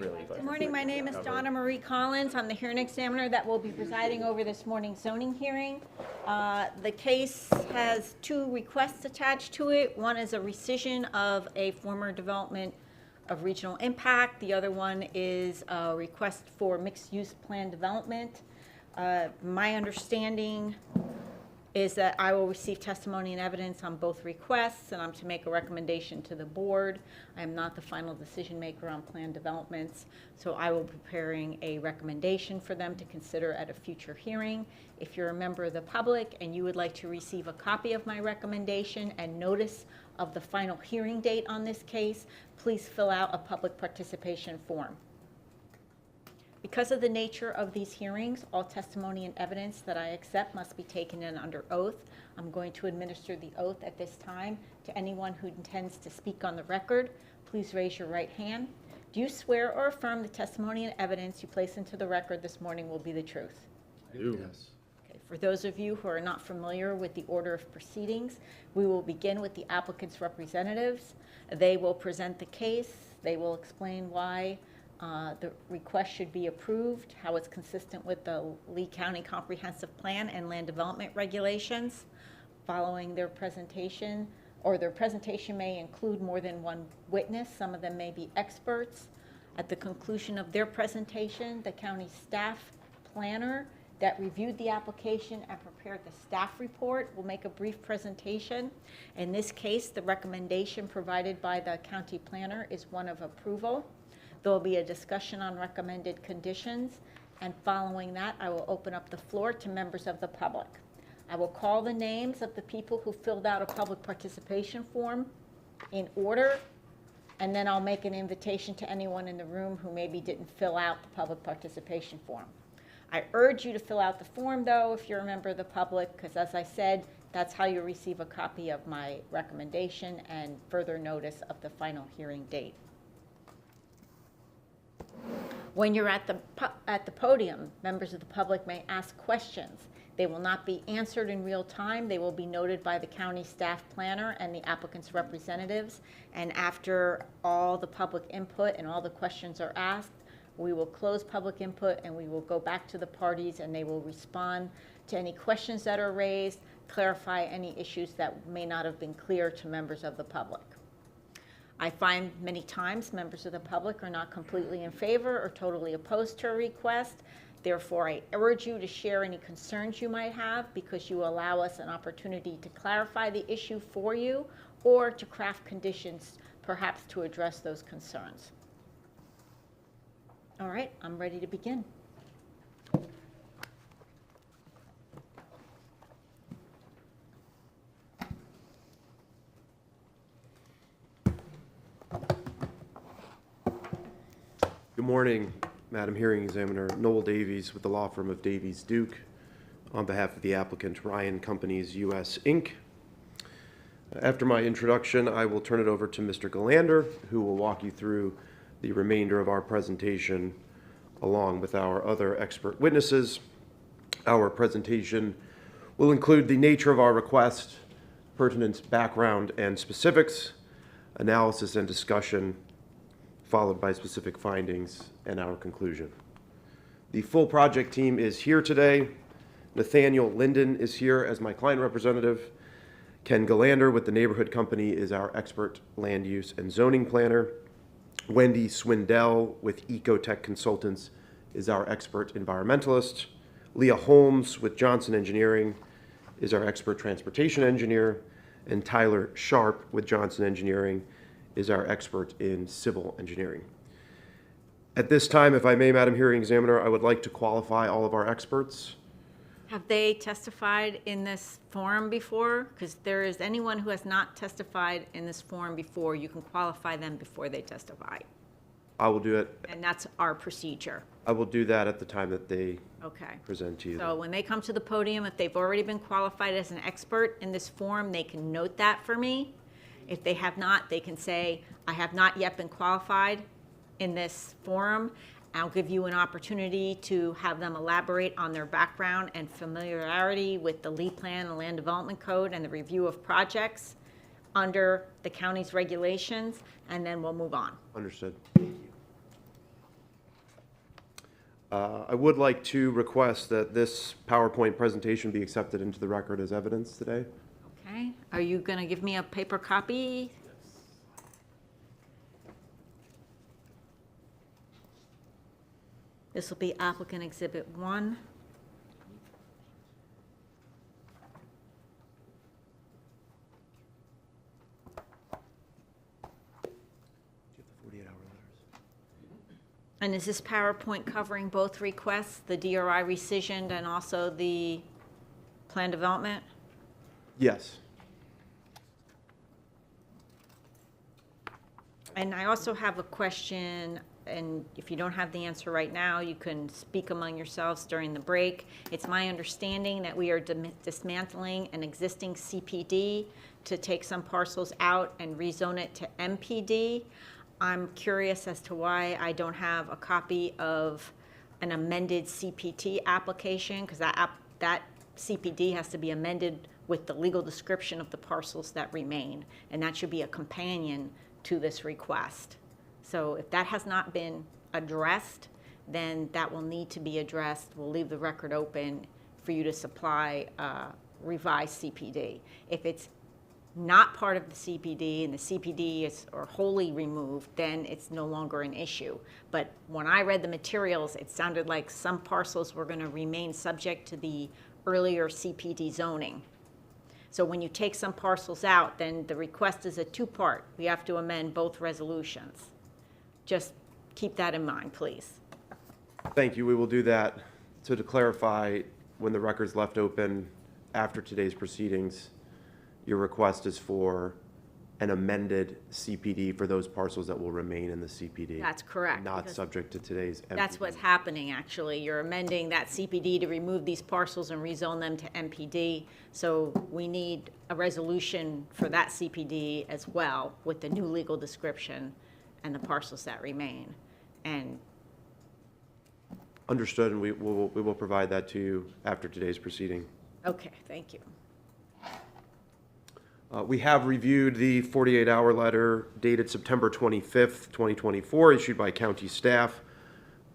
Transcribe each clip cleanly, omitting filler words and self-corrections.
really. Good morning, my name is Donna Marie Collins. I'm the hearing examiner that will be presiding over this morning's zoning hearing. The case has two requests attached to it. One is a rescission of a former development of regional impact. The other one is a request for mixed-use plan development. My understanding is that I will receive testimony and evidence on both requests, and I'm to make a recommendation to the board. I am not the final decision maker on plan developments, so I will be preparing a recommendation for them to consider at a future hearing. If you're a member of the public and you would like to receive a copy of my recommendation and notice of the final hearing date on this case, please fill out a public participation form. Because of the nature of these hearings, all testimony and evidence that I accept must be taken in under oath. I'm going to administer the oath at this time to anyone who intends to speak on the record. Please raise your right hand. Do you swear or affirm the testimony and evidence you place into the record this morning will be the truth? I do. Yes. Okay. For those of you who are not familiar with the order of proceedings, we will begin with the applicant's representatives. They will present the case. They will explain why the request should be approved, how it's consistent with the Lee County Comprehensive Plan and Land Development Regulations. Following their presentation, or their presentation may include more than one witness. Some of them may be experts. At the conclusion of their presentation, the county staff planner that reviewed the application and prepared the staff report will make a brief presentation. In this case, the recommendation provided by the county planner is one of approval. There will be a discussion on recommended conditions, and following that, I will open up the floor to members of the public. I will call the names of the people who filled out a public participation form in order, and then I'll make an invitation to anyone in the room who maybe didn't fill out the public participation form. I urge you to fill out the form, though, if you're a member of the public, because as I said, that's how you receive a copy of my recommendation and further notice of the final hearing date. When you're at the podium, members of the public may ask questions. They will not be answered in real time. They will be noted by the county staff planner and the applicant's representatives. And after all the public input and all the questions are asked, we will close public input and we will go back to the parties and they will respond to any questions that are raised, clarify any issues that may not have been clear to members of the public. I find many times members of the public are not completely in favor or totally opposed to a request. Therefore, I urge you to share any concerns you might have, because you allow us an opportunity to clarify the issue for you or to craft conditions perhaps to address those concerns. All right, I'm ready to begin. Good morning, Madam Hearing Examiner. Noel Davies with the law firm of Davies Duke on behalf of the applicant Ryan Companies US Inc. After my introduction, I will turn it over to Mr. Galander, who will walk you through the remainder of our presentation along with our other expert witnesses. Our presentation will include the nature of our request, pertinent background and specifics, analysis and discussion, followed by specific findings and our conclusion. The full project team is here today. Nathaniel Linden is here as my client representative. Ken Galander with the Neighborhood Company is our expert land use and zoning planner. Wendy Swindell with Ecotech Consultants is our expert environmentalist. Leah Holmes with Johnson Engineering is our expert transportation engineer. And Tyler Sharp with Johnson Engineering is our expert in civil engineering. At this time, if I may, Madam Hearing Examiner, I would like to qualify all of our experts. Have they testified in this forum before? Because there is anyone who has not testified in this forum before, you can qualify them before they testify. I will do it. And that's our procedure. I will do that at the time that they Okay. present to you. So when they come to the podium, if they've already been qualified as an expert in this forum, they can note that for me. If they have not, they can say, I have not yet been qualified in this forum. I'll give you an opportunity to have them elaborate on their background and familiarity with the Lee Plan and Land Development Code and the review of projects under the county's regulations, and then we'll move on. Understood. I would like to request that this PowerPoint presentation be accepted into the record as evidence today. Okay, are you going to give me a paper copy? This will be applicant exhibit 1. Do you have the 48-hour letters? And is this PowerPoint covering both requests, the DRI rescission and also the plan development? Yes. And I also have a question, and if you don't have the answer right now, you can speak among yourselves during the break. It's my understanding that we are dismantling an existing CPD to take some parcels out and rezone it to MPD. I'm curious as to why I don't have a copy of an amended CPT application, because that CPD has to be amended with the legal description of the parcels that remain, and that should be a companion to this request. So if that has not been addressed, then that will need to be addressed. We'll leave the record open for you to supply revised CPD. If it's not part of the CPD and the CPD is or wholly removed, then it's no longer an issue. But when I read the materials, it sounded like some parcels were going to remain subject to the earlier CPD zoning. So when you take some parcels out, then the request is a two-part. We have to amend both resolutions. Just keep that in mind, please. Thank you. We will do that. So to clarify, when the record's left open after today's proceedings, your request is for an amended CPD for those parcels that will remain in the CPD. That's correct. Not subject to today's MPD. That's what's happening, actually. You're amending that CPD to remove these parcels and rezone them to MPD. So we need a resolution for that CPD as well with the new legal description and the parcels that remain. And Understood, and we will provide that to you after today's proceeding. okay, thank you. We have reviewed the 48-hour letter dated September 25th, 2024, issued by county staff.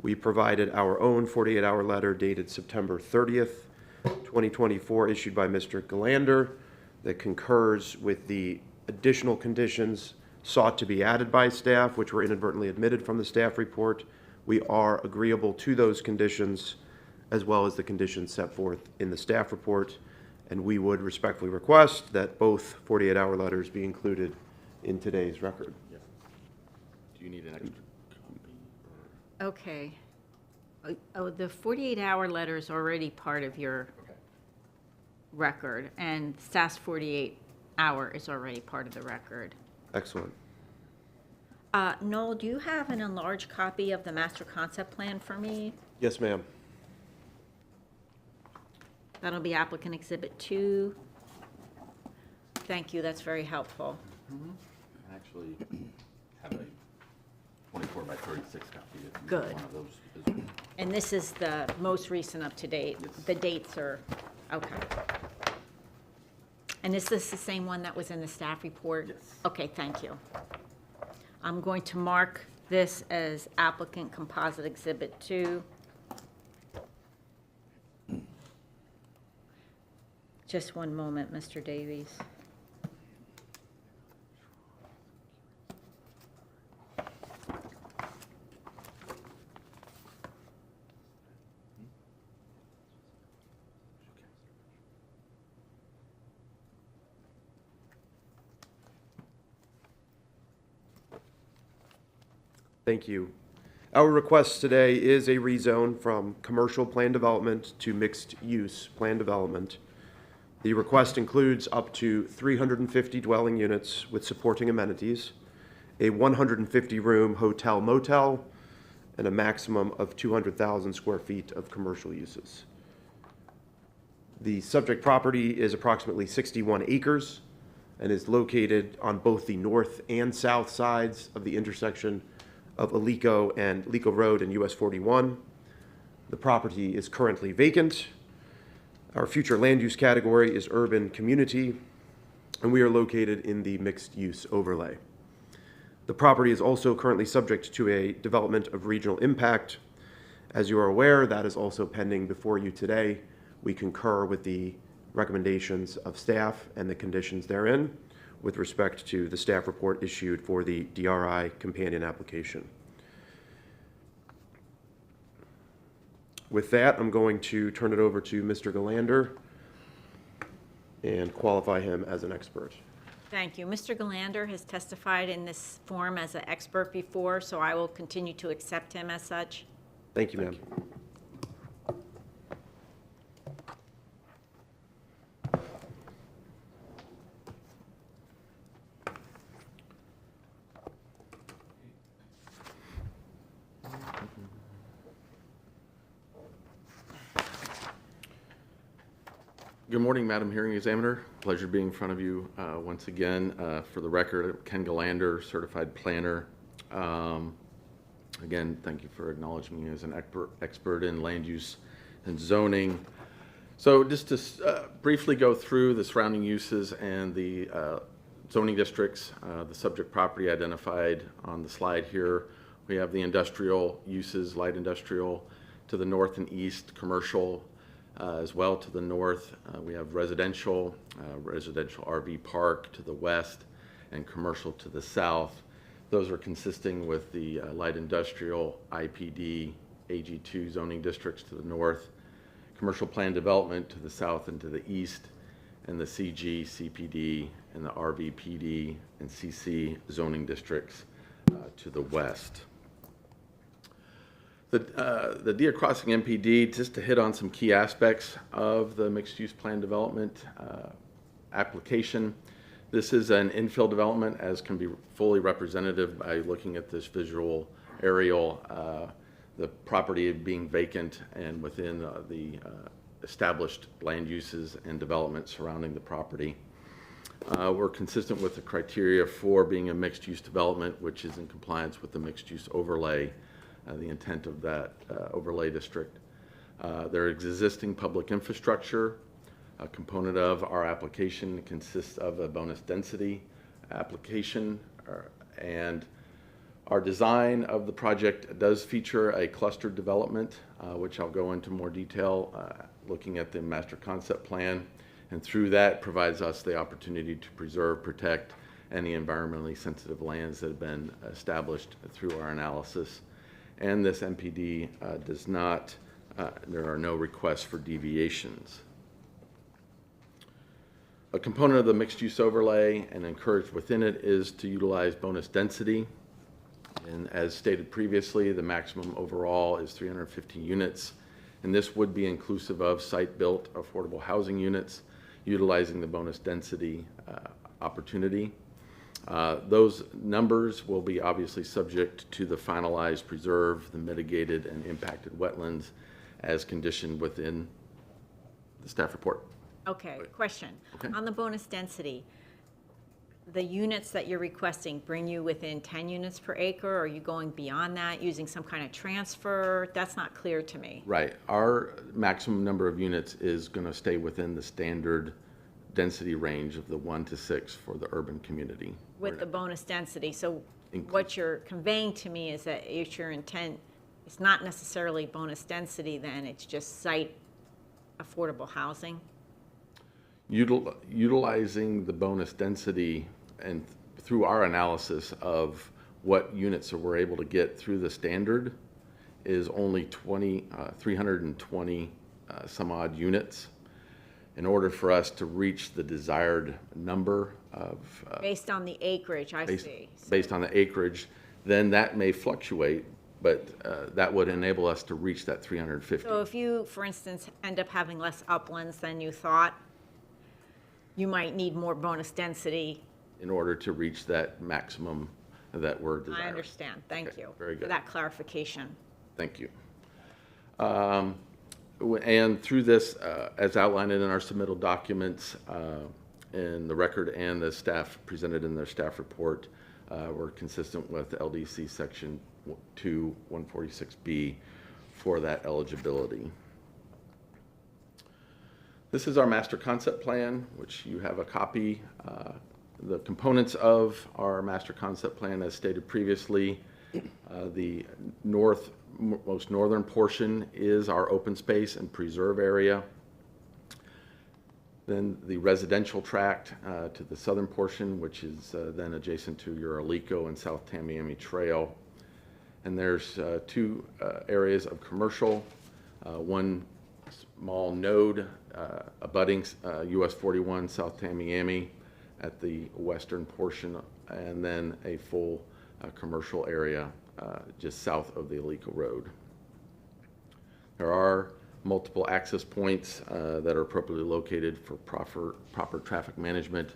We provided our own 48-hour letter dated September 30th, 2024, issued by Mr. Galander, that concurs with the additional conditions sought to be added by staff, which were inadvertently omitted from the staff report. We are agreeable to those conditions, as well as the conditions set forth in the staff report. And we would respectfully request that both 48-hour letters be included in today's record. Yeah. Do you need an extra copy? Okay. Oh, the 48-hour letter is already part of your Okay. record, and SAS 48-hour is already part of the record. Excellent. Noel, do you have an enlarged copy of the master concept plan for me? Yes, ma'am. That'll be applicant exhibit 2. Thank you, that's very helpful. I actually have a 24 by 36 copy. If you Good. want one of those as well. And this is the most recent up to date. Yes. The dates are, okay. And is this the same one that was in the staff report? Yes. Okay, thank you. I'm going to mark this as applicant composite exhibit 2. Just one moment, Mr. Davies. Thank you. Our request today is a rezone from commercial plan development to mixed-use plan development. The request includes up to 350 dwelling units with supporting amenities, a 150-room hotel motel, and a maximum of 200,000 square feet of commercial uses. The subject property is approximately 61 acres and is located on both the north and south sides of the intersection of Alico and Alico Road and US 41. The property is currently vacant. Our future land use category is urban community, and we are located in the mixed use overlay. The property is also currently subject to a development of regional impact, As you are aware, that is also pending before you today. We concur with the recommendations of staff and the conditions therein with respect to the staff report issued for the DRI companion application. With that, I'm going to turn it over to Mr. Galander and qualify him as an expert. Thank you. Mr. Galander has testified in this form as an expert before, so I will continue to accept him as such. Thank you, ma'am. Good morning, Madam Hearing Examiner. Pleasure being in front of you once again. For the record, Ken Galander, certified planner. Again, thank you for acknowledging me as an expert in land use and zoning. So just to briefly go through the surrounding uses and the zoning districts, the subject property identified on the slide here. We have the industrial uses, light industrial to the north and east, commercial as well to the north. We have residential RV park to the west, and commercial to the south. Those are consisting with the light industrial, IPD, AG2 zoning districts to the north, commercial plan development to the south and to the east, and the CG, CPD, and the RVPD and CC zoning districts to the west. The Deer Crossing MPD, just to hit on some key aspects of the mixed-use plan development application. This is an infill development, as can be fully representative by looking at this visual aerial, the property being vacant and within the established land uses and development surrounding the property. We're consistent with the criteria for being a mixed-use development, which is in compliance with the mixed-use overlay, the intent of that overlay district. There is existing public infrastructure. A component of our application consists of a bonus density application, and our design of the project does feature a clustered development, which I'll go into more detail looking at the master concept plan, and through that provides us the opportunity to preserve, protect any environmentally sensitive lands that have been established through our analysis. And this MPD does not, there are no requests for deviations. A component of the mixed-use overlay and encouraged within it is to utilize bonus density. And as stated previously, the maximum overall is 350 units. And this would be inclusive of site-built affordable housing units utilizing the bonus density opportunity. Those numbers will be obviously subject to the finalized preserve, the mitigated and impacted wetlands as conditioned within the staff report. Okay, question. Okay. On the bonus density, the units that you're requesting bring you within 10 units per acre, or are you going beyond that using some kind of transfer? That's not clear to me. Right. Our maximum number of units is going to stay within the standard density range of the 1 to 6 for the urban community. With the bonus density. So Include. what you're conveying to me is that it's your intent, it's not necessarily bonus density then, it's just site affordable housing? Utilizing the bonus density and through our analysis of what units we're able to get through the standard is only 320 some odd units. In order for us to reach the desired number of Based on the acreage, I see. based on the acreage, then that may fluctuate, but that would enable us to reach that 350. So if you, for instance, end up having less uplands than you thought, you might need more bonus density. In order to reach that maximum that we're desiring. I understand. Thank Okay, you very for good. that clarification. Thank you. And through this, as outlined in our submittal documents, in the record and the staff presented in their staff report, we're consistent with LDC Section 2, 146B for that eligibility. This is our master concept plan, which you have a copy. The components of our master concept plan, as stated previously, the most northern portion is our open space and preserve area. Then the residential tract to the southern portion, which is then adjacent to your Alico and South Tamiami Trail. And there's two areas of commercial, one small node abutting US 41 South Tamiami at the western portion, and then a full commercial area just south of the Alico Road. There are multiple access points that are appropriately located for proper traffic management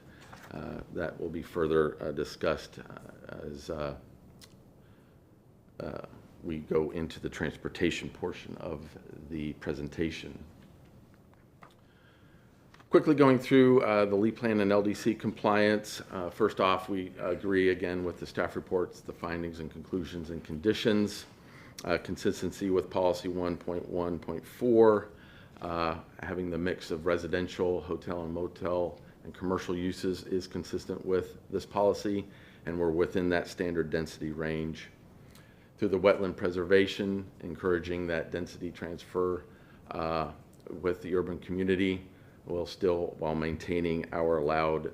that will be further discussed as we go into the transportation portion of the presentation. Quickly going through the LEED plan and LDC compliance. First off, we agree again with the staff reports, the findings and conclusions and conditions. Consistency with policy 1.1.4, having the mix of residential, hotel and motel, and commercial uses is consistent with this policy, and we're within that standard density range. Through the wetland preservation, encouraging that density transfer with the urban community, while maintaining our allowed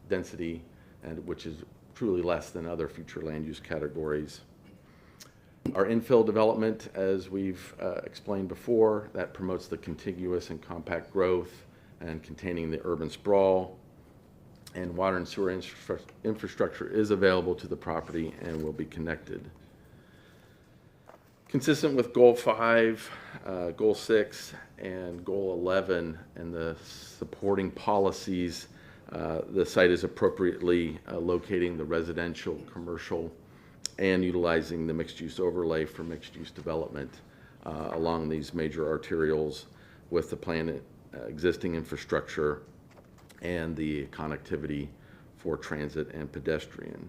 density, and which is truly less than other future land use categories. Our infill development, as we've explained before, that promotes the contiguous and compact growth and containing the urban sprawl. And water and sewer infrastructure is available to the property and will be connected. Consistent with Goal 5, Goal 6, and Goal 11 and the supporting policies, the site is appropriately locating the residential, commercial, and utilizing the mixed-use overlay for mixed-use development along these major arterials with the planned existing infrastructure and the connectivity for transit and pedestrian.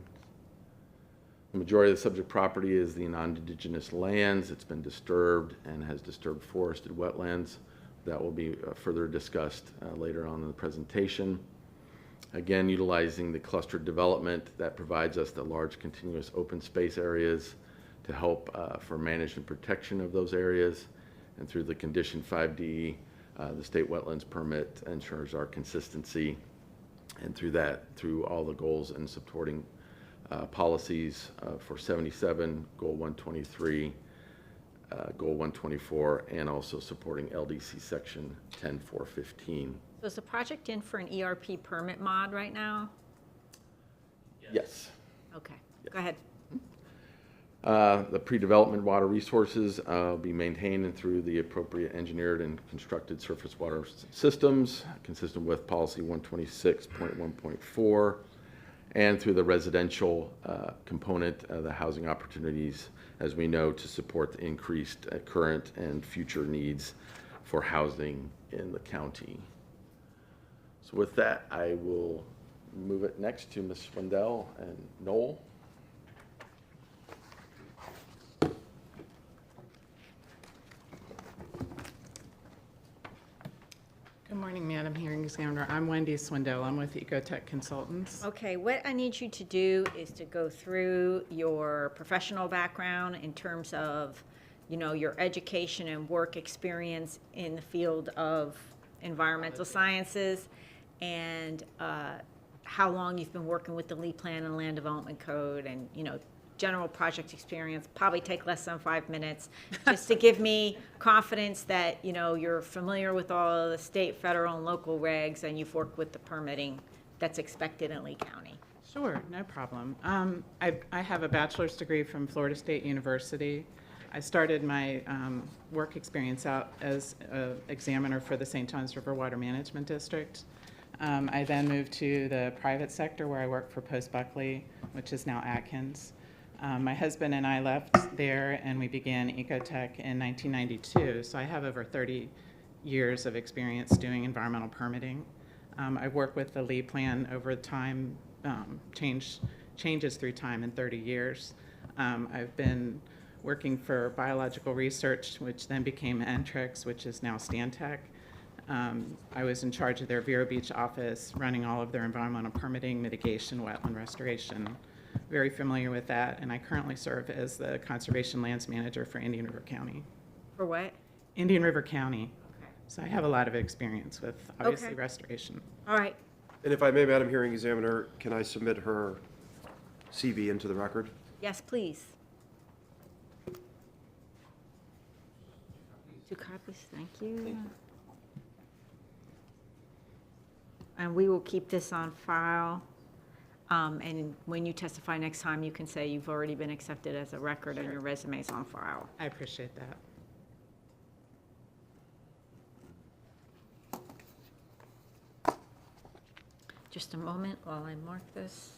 The majority of the subject property is the non-indigenous lands. It's been disturbed and has disturbed forested wetlands. That will be further discussed later on in the presentation. Again, utilizing the clustered development that provides us the large continuous open space areas to help for management and protection of those areas. And through the condition 5D, the state wetlands permit ensures our consistency. And through all the goals and supporting policies for 77, Goal 123, Goal 124, and also supporting LDC Section 10415. So is the project in for an ERP permit mod right now? Yes. Okay, go ahead. The pre-development water resources will be maintained and through the appropriate engineered and constructed surface water systems, consistent with policy 126.1.4, and through the residential component, the housing opportunities, as we know, to support the increased current and future needs for housing in the county. So with that, I will move it next to Ms. Swindell and Noel. Good morning, Madam Hearing Examiner. I'm Wendy Swindell. I'm with Ecotech Consultants. Okay, what I need you to do is to go through your professional background in terms of, you know, your education and work experience in the field of environmental sciences, and how long you've been working with the LEED Plan and Land Development Code, and, you know, general project experience. Probably take less than 5 minutes, just to give me confidence that, you know, you're familiar with all of the state, federal, and local regs, and you've worked with the permitting that's expected in Lee County. Sure, no problem. I have a bachelor's degree from Florida State University. I started my work experience out as an examiner for the St. Johns River Water Management District. I then moved to the private sector where I worked for Post Buckley, which is now Atkins. My husband and I left there and we began Ecotech in 1992, so I have over 30 years of experience doing environmental permitting. I've worked with the LEED Plan over time, changes through time in 30 years. I've been working for biological research, which then became Entrex, which is now Stantec. I was in charge of their Vero Beach office, running all of their environmental permitting, mitigation, wetland restoration, very familiar with that, and I currently serve as the Conservation Lands Manager for Indian River County. For what? Indian River County. Okay. So I have a lot of experience with, obviously, Okay. restoration. All right. And if I may, Madam Hearing Examiner, can I submit her CV into the record? Yes, please. 2 copies, thank you. And we will keep this on file. And when you testify next time, you can say you've already been accepted as a record and your resume's on file. I appreciate that. Just a moment while I mark this.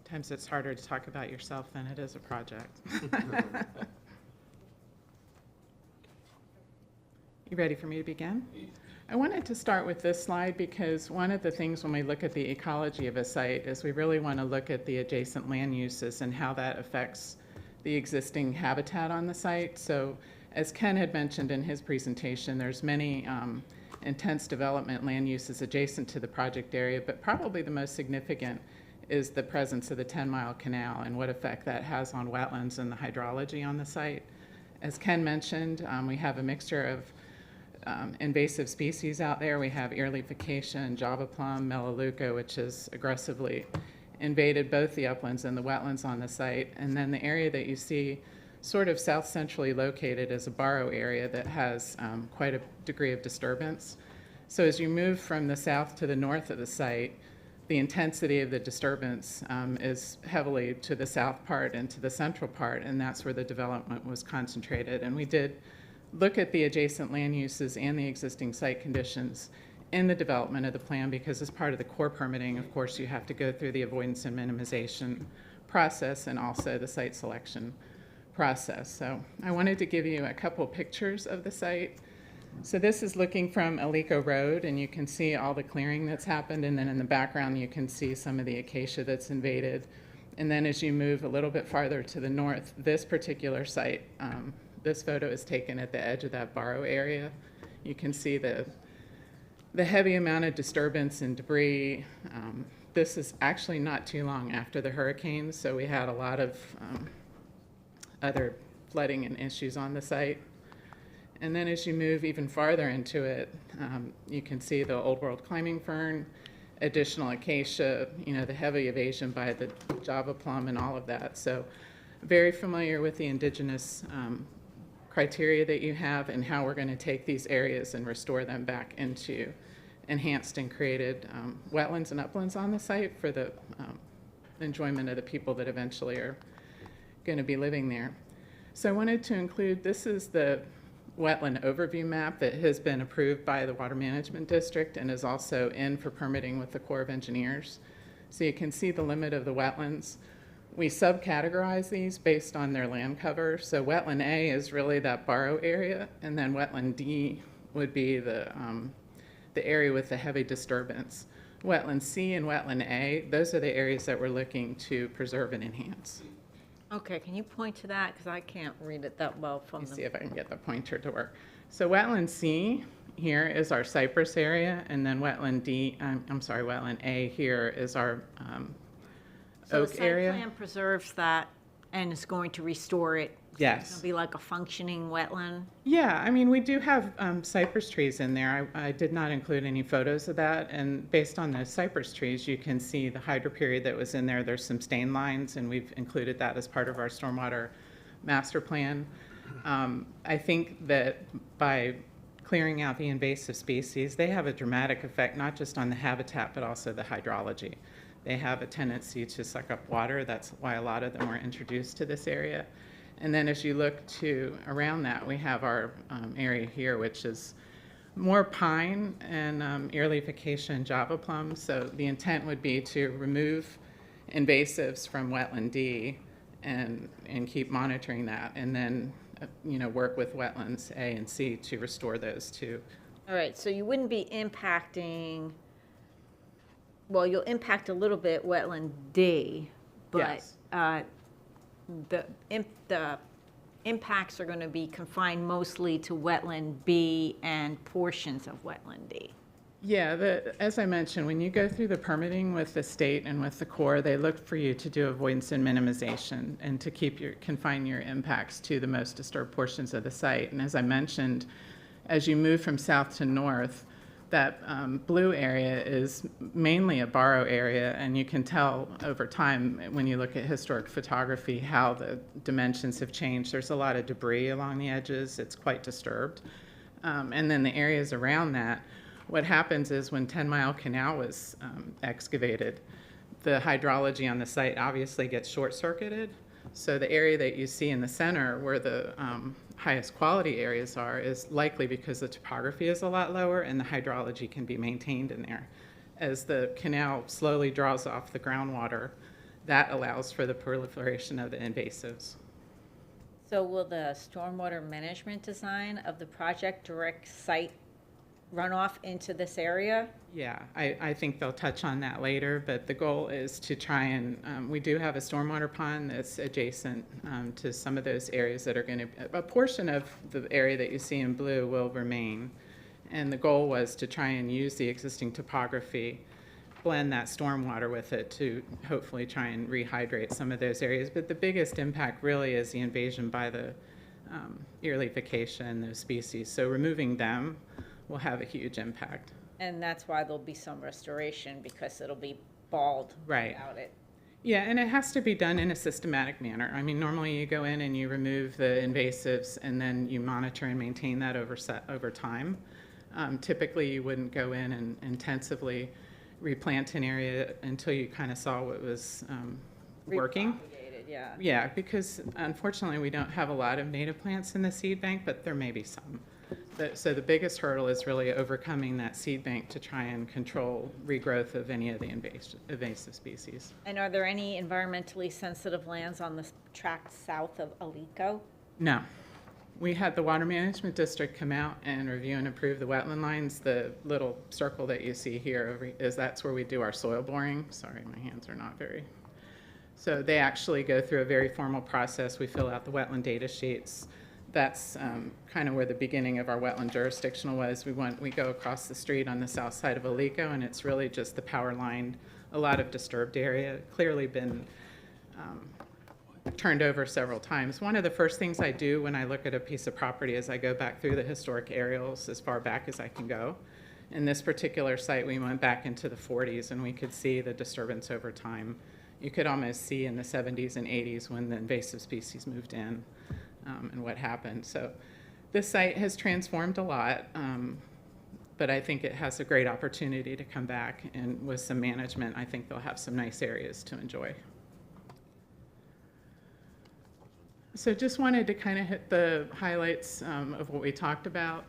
Sometimes it's harder to talk about yourself than it is a project. You ready for me to begin? I wanted to start with this slide because one of the things when we look at the ecology of a site is we really want to look at the adjacent land uses and how that affects the existing habitat on the site. So as Ken had mentioned in his presentation, there's many intense development land uses adjacent to the project area, but probably the most significant is the presence of the 10-mile canal and what effect that has on wetlands and the hydrology on the site. As Ken mentioned, we have a mixture of invasive species out there. We have earleafication, Java plum, melaleuca, which has aggressively invaded both the uplands and the wetlands on the site. And then the area that you see sort of south centrally located is a barrow area that has quite a degree of disturbance. So as you move from the south to the north of the site, the intensity of the disturbance is heavily to the south part and to the central part, and that's where the development was concentrated. And we did look at the adjacent land uses and the existing site conditions in the development of the plan, because as part of the core permitting, of course, you have to go through the avoidance and minimization process and also the site selection process. So I wanted to give you a couple pictures of the site. So this is looking from Alico Road, and you can see all the clearing that's happened, and then in the background you can see some of the acacia that's invaded. And then as you move a little bit farther to the north, this particular site, this photo is taken at the edge of that barrow area. You can see the heavy amount of disturbance and debris. This is actually not too long after the hurricanes, so we had a lot of other flooding and issues on the site. And then as you move even farther into it, you can see the old world climbing fern, additional acacia, the heavy evasion by the Java plum and all of that. So very familiar with the indigenous criteria that you have and how we're going to take these areas and restore them back into enhanced and created wetlands and uplands on the site for the enjoyment of the people that eventually are going to be living there. So I wanted to include, this is the wetland overview map that has been approved by the Water Management District and is also in for permitting with the Corps of Engineers. So you can see the limit of the wetlands. We subcategorize these based on their land cover. So wetland A is really that barrow area, and then wetland D would be the area with the heavy disturbance. Wetland C and wetland A, those are the areas that we're looking to preserve and enhance. Okay, can you point to that? Because I can't read it that well from Let me the... see if I can get the pointer to work. So wetland C here is our cypress area, and then wetland wetland A here is our So oak the area. site plan preserves that and is going to restore it? So It's Yes. going to be like a functioning wetland? Yeah, I mean, we do have cypress trees in there. I did not include any photos of that, and based on the cypress trees, you can see the hydro period that was in there. There's some stain lines, and we've included that as part of our stormwater master plan. I think that by clearing out the invasive species, they have a dramatic effect, not just on the habitat, but also the hydrology. They have a tendency to suck up water. That's why a lot of them were introduced to this area. And then as you look to around that, we have our area here, which is more pine and earleafication and Java plum. So the intent would be to remove invasives from wetland D and keep monitoring that, and then work with wetlands A and C to restore those too. All right, so you wouldn't be impacting, well, you'll impact a little bit wetland D, but Yes. the impacts are going to be confined mostly to wetland B and portions of wetland D. Yeah, as I mentioned, when you go through the permitting with the state and with the Corps, they look for you to do avoidance and minimization and to confine your impacts to the most disturbed portions of the site. And as I mentioned, as you move from south to north, that blue area is mainly a borrow area, and you can tell over time when you look at historic photography how the dimensions have changed. There's a lot of debris along the edges. It's quite disturbed. And then the areas around that, what happens is when 10 Mile Canal was excavated, the hydrology on the site obviously gets short-circuited. So the area that you see in the center where the highest quality areas are is likely because the topography is a lot lower and the hydrology can be maintained in there. As the canal slowly draws off the groundwater, that allows for the proliferation of the invasives. So will the stormwater management design of the project direct site runoff into this area? Yeah, I think they'll touch on that later, but the goal is to try and, we do have a stormwater pond that's adjacent to some of those areas that are going to, a portion of the area that you see in blue will remain. And the goal was to try and use the existing topography, blend that stormwater with it to hopefully try and rehydrate some of those areas. But the biggest impact really is the invasion by the earlification, those species. So removing them will have a huge impact. And that's why there'll be some restoration, because it'll be bald Right. without it. Yeah, and it has to be done in a systematic manner. I mean, normally you go in and you remove the invasives and then you monitor and maintain that over time. Typically, you wouldn't go in and intensively replant an area until you kind of saw what was working. Repropagated, yeah. Yeah, because unfortunately, we don't have a lot of native plants in the seed bank, but there may be some. So the biggest hurdle is really overcoming that seed bank to try and control regrowth of any of the invasive species. And are there any environmentally sensitive lands on the tract south of Alico? No. We had the Water Management District come out and review and approve the wetland lines. The little circle that you see here that's where we do our soil boring. Sorry, my hands are not very. So they actually go through a very formal process. We fill out the wetland data sheets. That's kind of where the beginning of our wetland jurisdictional was. We go across the street on the south side of Alico, and it's really just the power line, a lot of disturbed area, clearly been turned over several times. One of the first things I do when I look at a piece of property is I go back through the historic aerials as far back as I can go. In this particular site, we went back into the 40s, and we could see the disturbance over time. You could almost see in the 70s and 80s when the invasive species moved in. And what happened. So this site has transformed a lot, but I think it has a great opportunity to come back, and with some management, I think they'll have some nice areas to enjoy. So just wanted to kind of hit the highlights of what we talked about.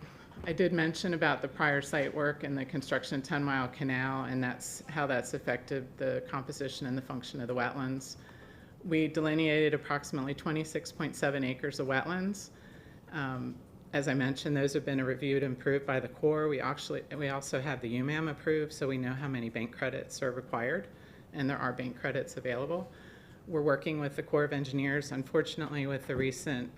I did mention about the prior site work and the construction of 10 Mile Canal, and that's how that's affected the composition and the function of the wetlands. We delineated approximately 26.7 acres of wetlands. As I mentioned, those have been reviewed and approved by the Corps. We also have the UMAM approved, so we know how many bank credits are required, and there are bank credits available. We're working with the Corps of Engineers. Unfortunately, with the recent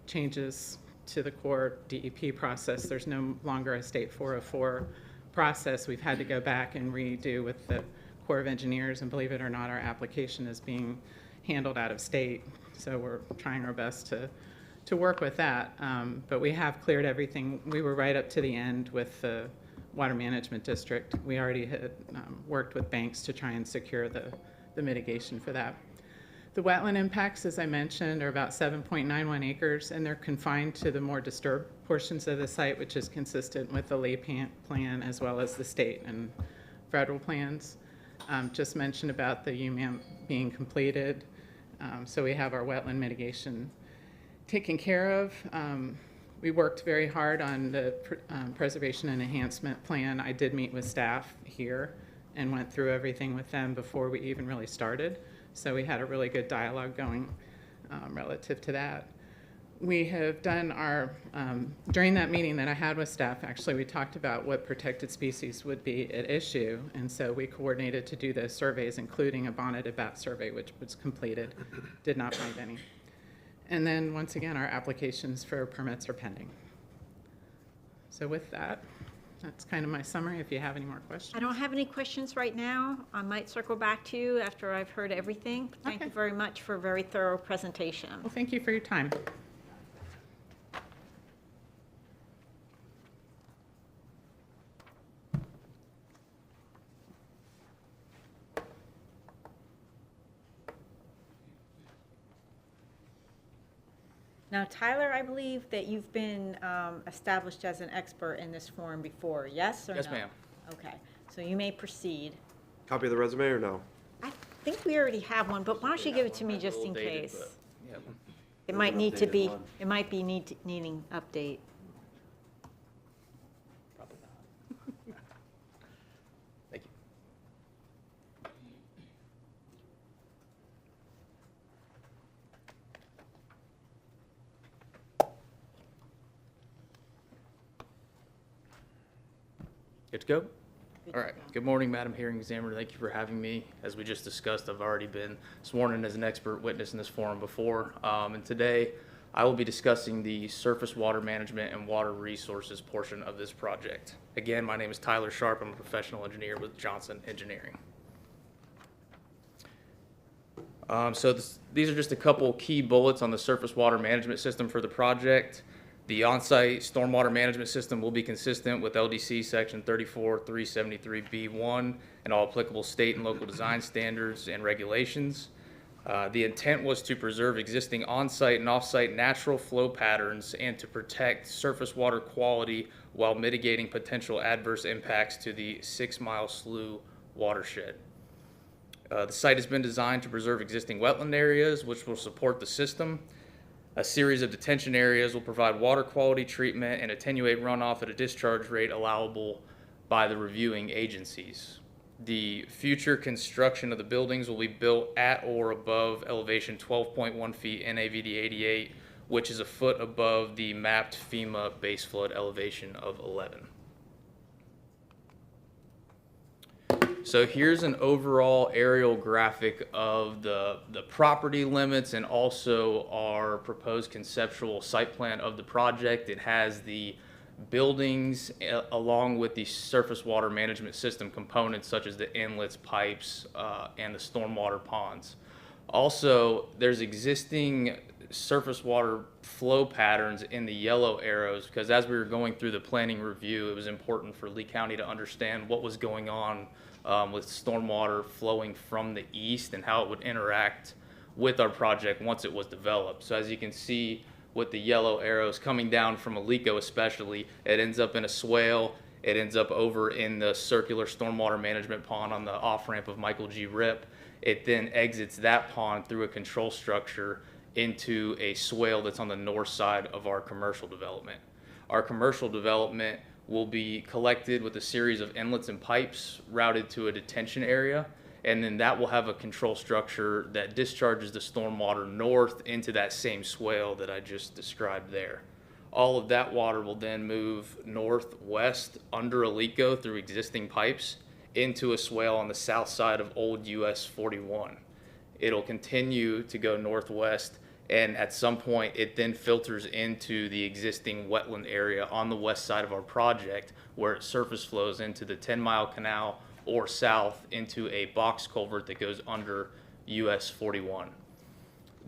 changes to the Corps DEP process, there's no longer a State 404 process. We've had to go back and redo with the Corps of Engineers, and believe it or not, our application is being handled out of state, so we're trying our best to work with that. But we have cleared everything. We were right up to the end with the Water Management District. We already had worked with banks to try and secure the mitigation for that. The wetland impacts, as I mentioned, are about 7.91 acres, and they're confined to the more disturbed portions of the site, which is consistent with the Lee plan as well as the state and federal plans. Just mentioned about the UMAM being completed. So we have our wetland mitigation taken care of. We worked very hard on the preservation and enhancement plan. I did meet with staff here and went through everything with them before we even really started. So we had a really good dialogue going relative to that. We have done our, during that meeting that I had with staff, actually, we talked about what protected species would be at issue, and so we coordinated to do those surveys, including a bonneted bat survey, which was completed, did not find any. And then, once again, our applications for permits are pending. So with that, that's kind of my summary, if you have any more questions. I don't have any questions right now. I might circle back to you after I've heard everything. Thank you Okay. very much for a very thorough presentation. Well, thank you for your time. Now, Tyler, I believe that you've been established as an expert in this forum before, yes or no? Yes, ma'am. Okay, so you may proceed. Copy of the resume or no? I think we already have one, but why don't you give it to me just in case? Yeah. It might need to Updated be, one. it might be needing update. Probably not. Thank you. Good to go? Good All to right. go. Good morning, Madam Hearing Examiner. Thank you for having me. As we just discussed, I've already been sworn in as an expert witness in this forum before. And today, I will be discussing the surface water management and water resources portion of this project. Again, my name is Tyler Sharp. I'm a professional engineer with Johnson Engineering. These are just a couple key bullets on the surface water management system for the project. The on-site stormwater management system will be consistent with LDC section 34373B1 and all applicable state and local design standards and regulations. The intent was to preserve existing on-site and off-site natural flow patterns and to protect surface water quality while mitigating potential adverse impacts to the 6 Mile Slough watershed. The site has been designed to preserve existing wetland areas, which will support the system. A series of detention areas will provide water quality treatment and attenuate runoff at a discharge rate allowable by the reviewing agencies. The future construction of the buildings will be built at or above elevation 12.1 feet NAVD 88, which is a foot above the mapped FEMA base flood elevation of 11. So here's an overall aerial graphic of the property limits and also our proposed conceptual site plan of the project. It has the buildings along with the surface water management system components such as the inlets, pipes, and the stormwater ponds. Also, there's existing surface water flow patterns in the yellow arrows because as we were going through the planning review, it was important for Lee County to understand what was going on with stormwater flowing from the east and how it would interact with our project once it was developed. So as you can see with the yellow arrows coming down from Alico especially, it ends up in a swale. It ends up over in the circular stormwater management pond on the off-ramp of Michael G. Rip. It then exits that pond through a control structure into a swale that's on the north side of our commercial development. Our commercial development will be collected with a series of inlets and pipes routed to a detention area, and then that will have a control structure that discharges the stormwater north into that same swale that I just described there. All of that water will then move northwest under Alico through existing pipes into a swale on the south side of old US 41. It'll continue to go northwest, and at some point it then filters into the existing wetland area on the west side of our project where it surface flows into the 10-mile canal or south into a box culvert that goes under US 41.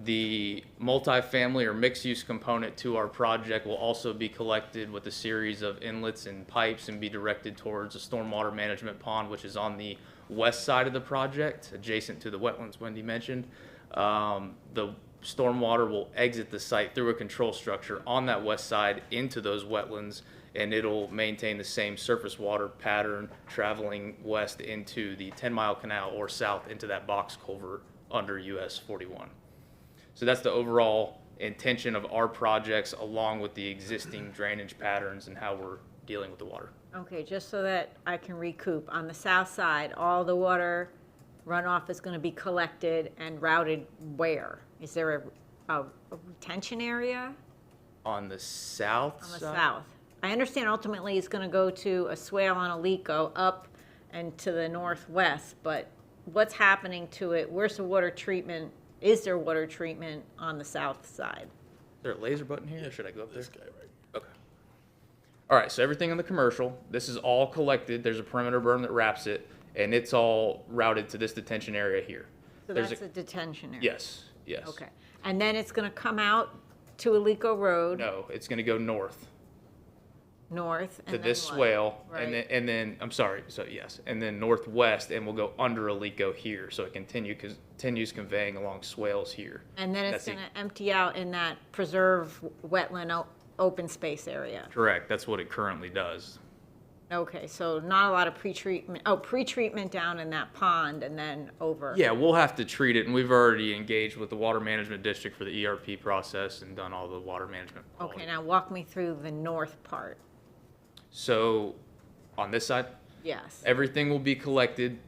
The multifamily or mixed-use component to our project will also be collected with a series of inlets and pipes and be directed towards a stormwater management pond, which is on the west side of the project, adjacent to the wetlands Wendy mentioned. The stormwater will exit the site through a control structure on that west side into those wetlands, and it'll maintain the same surface water pattern traveling west into the 10-mile canal or south into that box culvert under US 41. So that's the overall intention of our projects along with the existing drainage patterns and how we're dealing with the water. Okay, just so that I can recoup, on the south side, all the water runoff is going to be collected and routed where? Is there a retention area? On the south On the side? south. I understand ultimately it's going to go to a swale on Alico up and to the northwest, but what's happening to it? Where's the water treatment is there water treatment on the south side? Is there a laser button here, or should I go up there? Okay. All right, so everything in the commercial, this is all collected. There's a perimeter berm that wraps it, and it's all routed to this detention area here. So There's that's a detention area? Yes, yes. Okay. And then it's going to come out to Alico Road, No, it's gonna go north north, and to then this what? swale, Right. and then, I'm sorry, so yes, and then northwest, and we'll go under Alico here, so it continues conveying along swales here. And then it's That's the- going to empty out in that preserve wetland open space area. Correct, that's what it currently does. Okay, so not a lot of pretreatment down in that pond and then over. Yeah, we'll have to treat it, and we've already engaged with the Water Management District for the ERP process and done all the water management. Okay, now walk me through the north part. So, on this side, Yes. everything will be collected,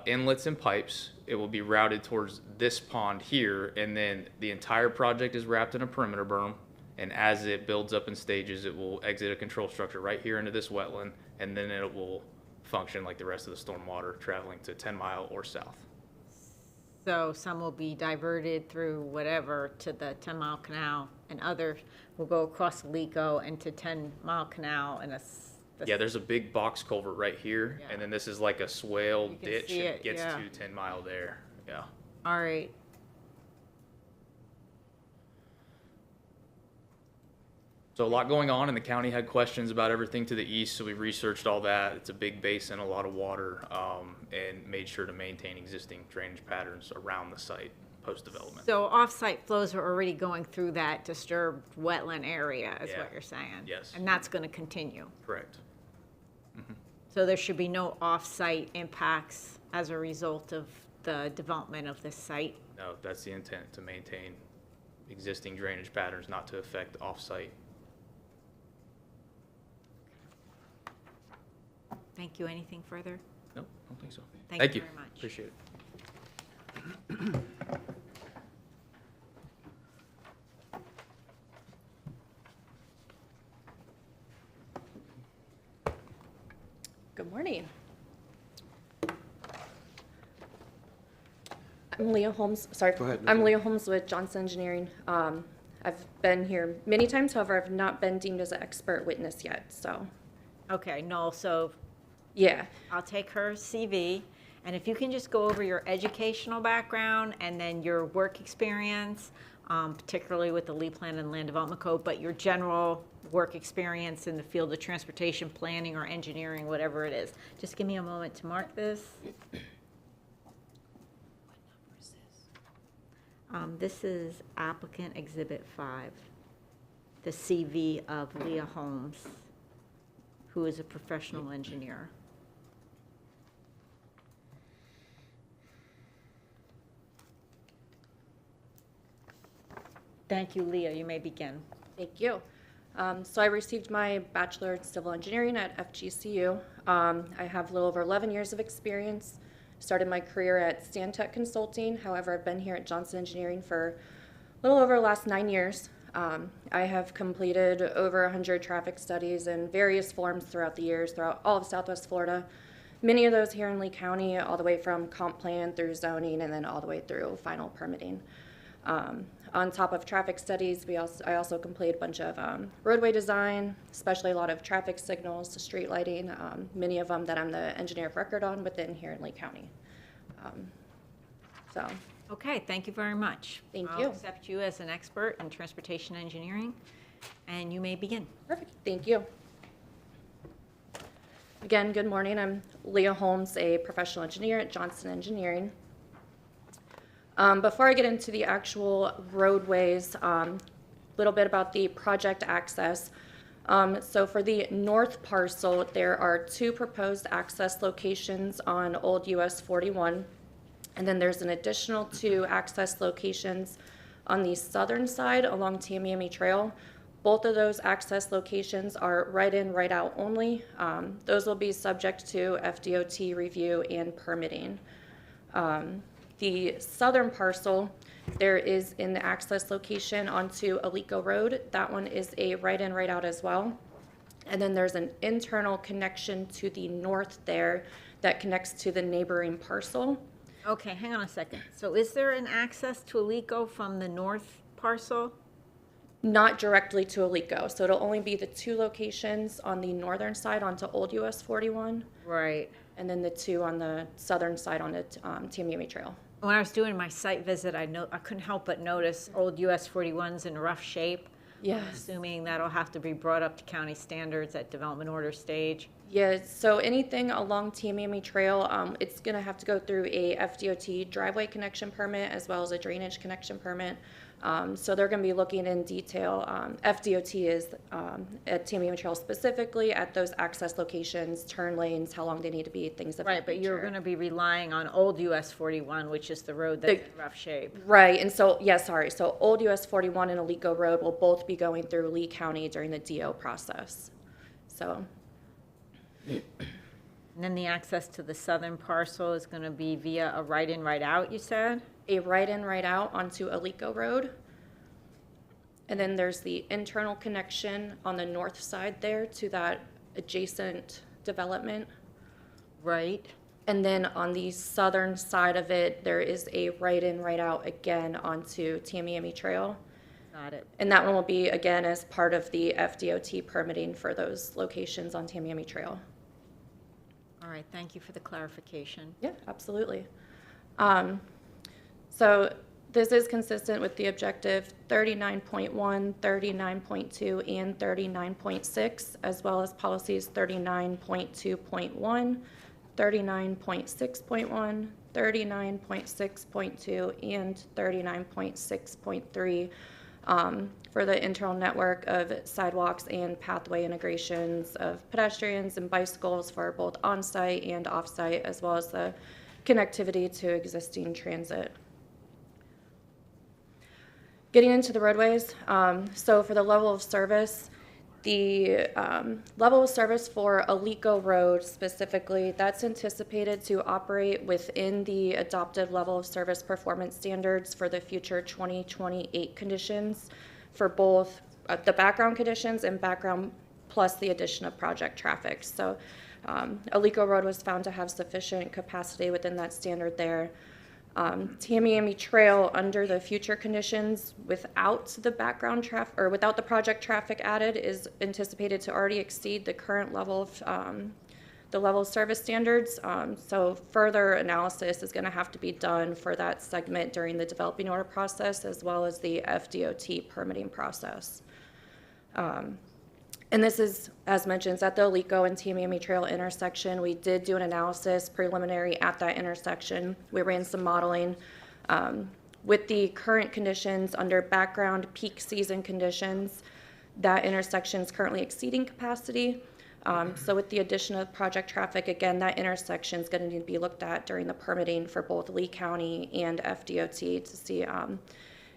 inlets and pipes. It will be routed towards this pond here, and then the entire project is wrapped in a perimeter berm. And as it builds up in stages, it will exit a control structure right here into this wetland, and then it will function like the rest of the stormwater, traveling to 10 Mile or south. So some will be diverted through whatever to the 10 Mile Canal, and others will go across Alico into 10 Mile Canal and Yeah, there's a big box culvert right here, Yeah. and then this is like a swale You can ditch, see and it, it gets yeah. to 10 Mile there. Yeah. All right. So a lot going on, and the county had questions about everything to the east, so we researched all that. It's a big basin, a lot of water, and made sure to maintain existing drainage patterns around the site post-development. So off-site flows are already going through that disturbed wetland area, is Yeah. what you're saying? Yes. And that's going to continue? Correct. So there should be no off-site impacts as a result of the development of this site? No, that's the intent, to maintain existing drainage patterns, not to affect off-site. Thank you. Anything further? Nope, I don't think so. Thank you very much. Appreciate it. Good morning. I'm Leah Holmes, sorry. Go ahead, Ms. I'm Holmes. Leah Holmes with Johnson Engineering. I've been here many times, however, I've not been deemed as an expert witness yet, so, Okay, Noel, so yeah. I'll take her CV, and if you can just go over your educational background and then your work experience, particularly with the Lee Plan and Land Development Code, but your general work experience in the field of transportation planning or engineering, whatever it is. Just give me a moment to mark this. This is applicant Exhibit 5, the CV of Leah Holmes, who is a professional engineer. Thank you, Leah. You may begin. Thank you. So I received my Bachelor in Civil Engineering at FGCU. I have a little over 11 years of experience. Started my career at Stantec Consulting. However, I've been here at Johnson Engineering for a little over the last 9 years. I have completed over 100 traffic studies in various forms throughout the years, throughout all of Southwest Florida. Many of those here in Lee County, all the way from comp plan through zoning, and then all the way through final permitting. On top of traffic studies, I also completed a bunch of roadway design, especially a lot of traffic signals, street lighting, many of them that I'm the engineer of record on within here in Lee County. So, Okay, thank you very much. Thank I'll you. accept you as an expert in transportation engineering, and you may begin. perfect, thank you. Again, good morning, I'm Leah Holmes, a professional engineer at Johnson Engineering. Before I get into the actual roadways, a little bit about the project access. So for the north parcel, there are 2 proposed access locations on Old US 41. And then there's an additional 2 access locations on the southern side along Tamiami Trail. Both of those access locations are right in, right out only. Those will be subject to FDOT review and permitting. The southern parcel, there is an access location onto Alico Road. That one is a right in, right out as well. And then there's an internal connection to the north there that connects to the neighboring parcel. Okay, hang on a second. So is there an access to Alico from the north parcel? Not directly to Alico, so it'll only be the 2 locations on the northern side onto Old US 41, Right. and then the 2 on the southern side on the Tamiami Trail. When I was doing my site visit, I couldn't help but notice old US 41's in rough shape. I'm Yes. assuming that'll have to be brought up to county standards at development order stage. Yeah, so anything along Tamiami Trail, it's gonna have to go through a FDOT driveway connection permit as well as a drainage connection permit. So they're gonna be looking in detail. FDOT is at Tamiami Trail specifically at those access locations, turn lanes, how long they need to be, things of Right, that but you're nature. going to be relying on old US 41, which is the road that's in rough shape. Right, and so, yeah, sorry, so Old US 41 and Alico Road will both be going through Lee County during the DO process. So, And then the access to the southern parcel is going to be via a right-in, right-out, you said? a right-in, right-out onto Alico Road. And then there's the internal connection on the north side there to that adjacent development. Right. And then on the southern side of it, there is a right-in, right-out again onto Tamiami Trail. Got it. And that one will be, again, as part of the FDOT permitting for those locations on Tamiami Trail. All right, thank you for the clarification. Yeah, absolutely. So this is consistent with the objective 39.1, 39.2, and 39.6, as well as policies 39.2.1, 39.6.1, 39.6.2, and 39.6.3 for the internal network of sidewalks and pathway integrations of pedestrians and bicycles for both on-site and off-site, as well as the connectivity to existing transit. Getting into the roadways, so for the level of service, the level of service for Alico Road specifically, that's anticipated to operate within the adopted level of service performance standards for the future 2028 conditions for both the background conditions and background plus the addition of project traffic. So Alico Road was found to have sufficient capacity within that standard there. Tamiami Trail under the future conditions without the background traffic or without the project traffic added is anticipated to already exceed the current level of the level of service standards. So further analysis is going to have to be done for that segment during the developing order process as well as the FDOT permitting process. And this is, as mentioned, it's at the Alico and Tamiami Trail intersection. We did do an analysis preliminary at that intersection. We ran some modeling. With the current conditions under background peak season conditions, that intersection is currently exceeding capacity. So with the addition of project traffic, again, that intersection is going to need to be looked at during the permitting for both Lee County and FDOT to see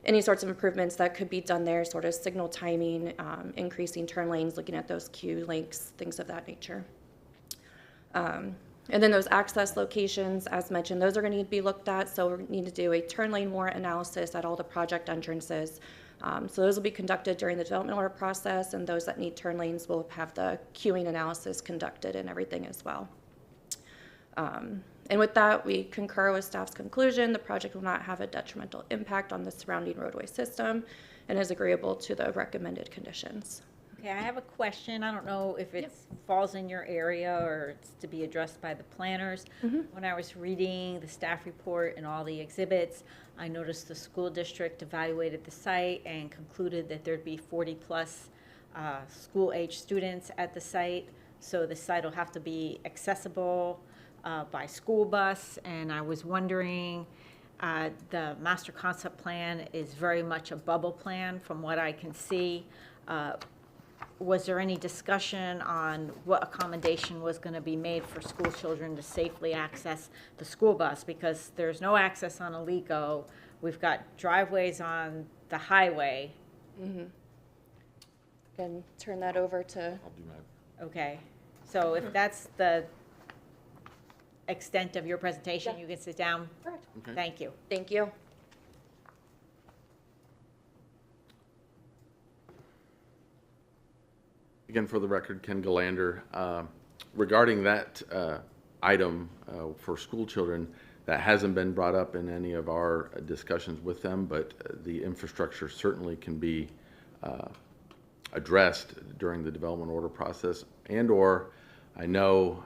any sorts of improvements that could be done there, sort of signal timing, increasing turn lanes, looking at those queue links, things of that nature. And then those access locations, as mentioned, those are going to need to be looked at. So we need to do a turn lane warrant analysis at all the project entrances. So those will be conducted during the development order process, and those that need turn lanes will have the queuing analysis conducted and everything as well. And with that, we concur with staff's conclusion. The project will not have a detrimental impact on the surrounding roadway system and is agreeable to the recommended conditions. Okay, I have a question. I don't know if it falls in your area or it's to be addressed by the planners. When I was reading the staff report and all the exhibits, I noticed the school district evaluated the site and concluded that there'd be 40-plus school-age students at the site. So the site will have to be accessible by school bus, and I was wondering, the master concept plan is very much a bubble plan from what I can see. Was there any discussion on what accommodation was going to be made for school children to safely access the school bus? Because there's no access on Alico. We've got driveways on the highway. Again, turn that over to, I'll do my, Okay, so if that's the extent of your presentation, Yeah. you can sit down. correct. okay. Thank you. Thank you. Again, for the record, Ken Galander. Regarding that item for school children, That hasn't been brought up in any of our discussions with them, but the infrastructure certainly can be addressed during the development order process. And/or I know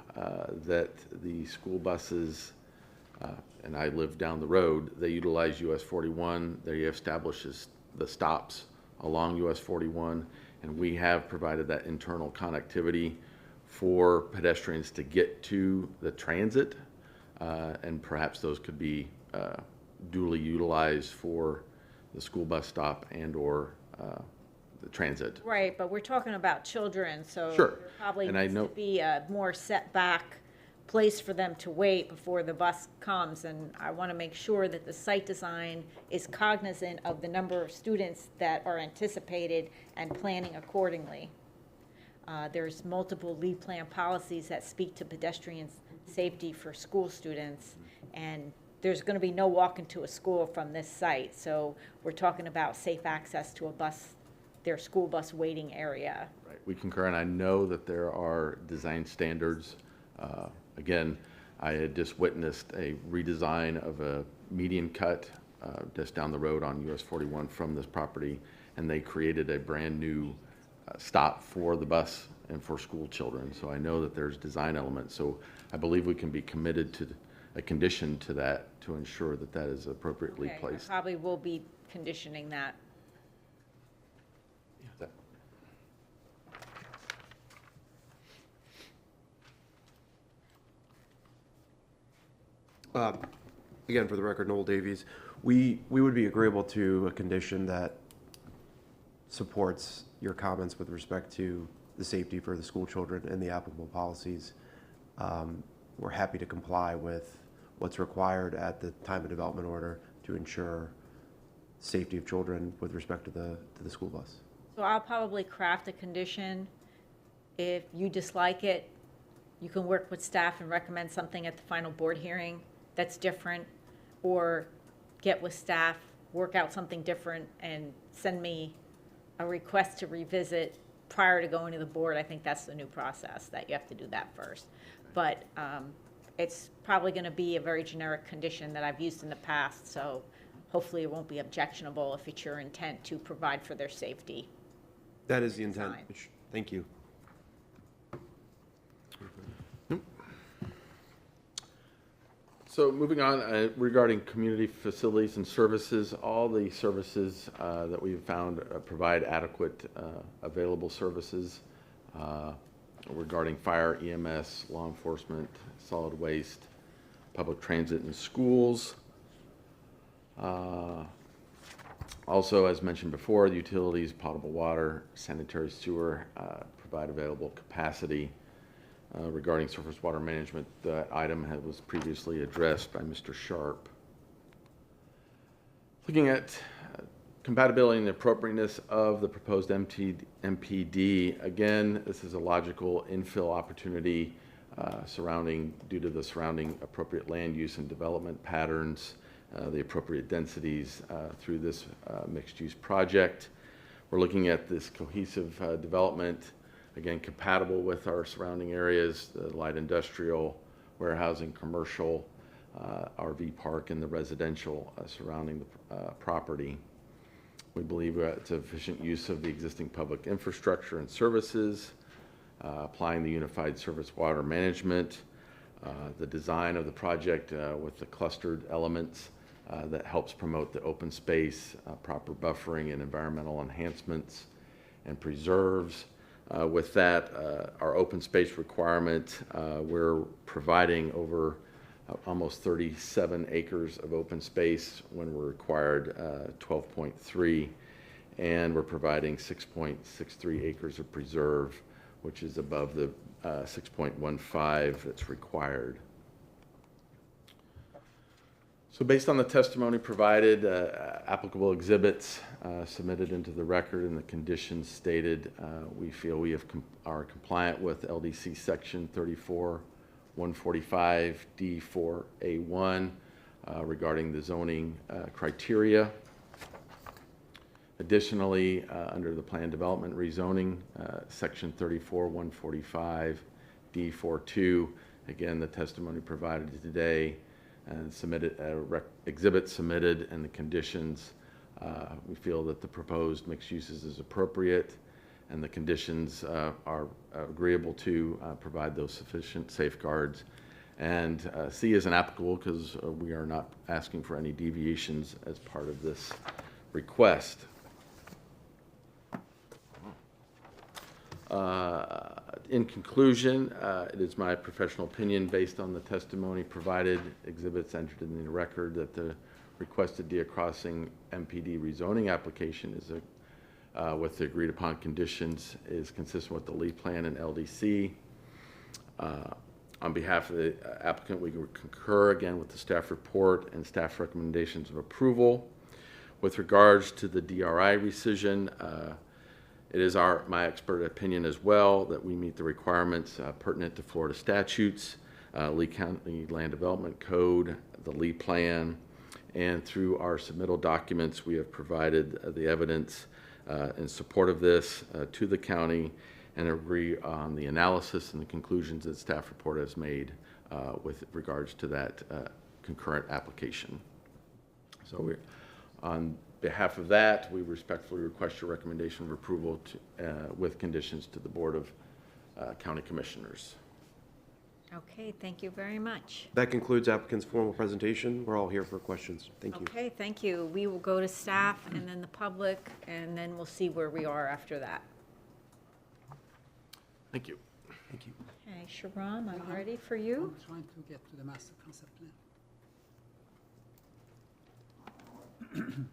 that the school buses, and I live down the road, they utilize US 41. They establishes the stops along US 41, and we have provided that internal connectivity for pedestrians to get to the transit, and perhaps those could be duly utilized for the school bus stop and/or the transit. Right, but we're talking about children, so Sure. there probably And I needs to know- be a more setback place for them to wait before the bus comes. And I want to make sure that the site design is cognizant of the number of students that are anticipated and planning accordingly. There's multiple lead plan policies that speak to pedestrian safety for school students, and there's going to be no walking to a school from this site. So we're talking about safe access to a bus, their school bus waiting area. Right, we concur, and I know that there are design standards. Again, I had just witnessed a redesign of a median cut just down the road on US 41 from this property, and they created a brand-new stop for the bus and for school children. So I know that there's design elements. So I believe we can be committed to a condition to that to ensure that that is appropriately Okay, I placed. probably will be conditioning that. That- Again, for the record, Noel Davies, we would be agreeable to a condition that supports your comments with respect to the safety for the school children and the applicable policies. We're happy to comply with what's required at the time of development order to ensure safety of children with respect to the school bus. So I'll probably craft a condition. If you dislike it, you can work with staff and recommend something at the final board hearing that's different, or get with staff, work out something different, and send me a request to revisit prior to going to the board. I think that's the new process, that you have to do that first. But it's probably going to be a very generic condition that I've used in the past, so hopefully it won't be objectionable if it's your intent to provide for their safety. That is the intent. Design. Thank you. So moving on, regarding community facilities and services, all the services that we've found provide adequate available services regarding fire, EMS, law enforcement, solid waste, public transit, and schools. Also, as mentioned before, the utilities, potable water, sanitary sewer provide available capacity. Regarding surface water management, that item was previously addressed by Mr. Sharp. Looking at compatibility and appropriateness of the proposed MPD, again, this is a logical infill opportunity due to the surrounding appropriate land use and development patterns, the appropriate densities through this mixed-use project. We're looking at this cohesive development, again, compatible with our surrounding areas, the light industrial, warehousing, commercial, RV park, and the residential surrounding the property. We believe it's efficient use of the existing public infrastructure and services, applying the unified surface water management, the design of the project with the clustered elements that helps promote the open space, proper buffering and environmental enhancements, and preserves. With that, our open space requirement, we're providing over almost 37 acres of open space when we're required 12.3, and we're providing 6.63 acres of preserve, which is above the 6.15 that's required. So based on the testimony provided, applicable exhibits submitted into the record and the conditions stated, we feel we are compliant with LDC section 34-145-D4A1 regarding the zoning criteria. Additionally, under the plan development rezoning, section 34-145-D42, again, the testimony provided today and exhibit submitted and the conditions. We feel that the proposed mixed uses is appropriate, and the conditions are agreeable to provide those sufficient safeguards. And C isn't applicable because we are not asking for any deviations as part of this request. In conclusion, it is my professional opinion, based on the testimony provided, exhibits entered in the record, that the requested Deer Crossing MPD rezoning application is with the agreed upon conditions is consistent with the Lee Plan and LDC. On behalf of the applicant, we concur again with the staff report and staff recommendations of approval. With regards to the DRI rescission, it is my expert opinion as well that we meet the requirements pertinent to Florida statutes, Lee County Land Development Code, the Lee Plan, and through our submittal documents, we have provided the evidence in support of this to the county, and agree on the analysis and the conclusions that staff report has made with regards to that concurrent application. So on behalf of that, we respectfully request your recommendation of approval with conditions to the Board of County Commissioners. Okay, thank you very much. That concludes applicant's formal presentation. We're all here for questions. Thank you. Okay, thank you. We will go to staff and then the public, and then we'll see where we are after that. Thank you. Thank you. Okay, Sharon, I'm ready for you. I'm trying to get to the master concept plan.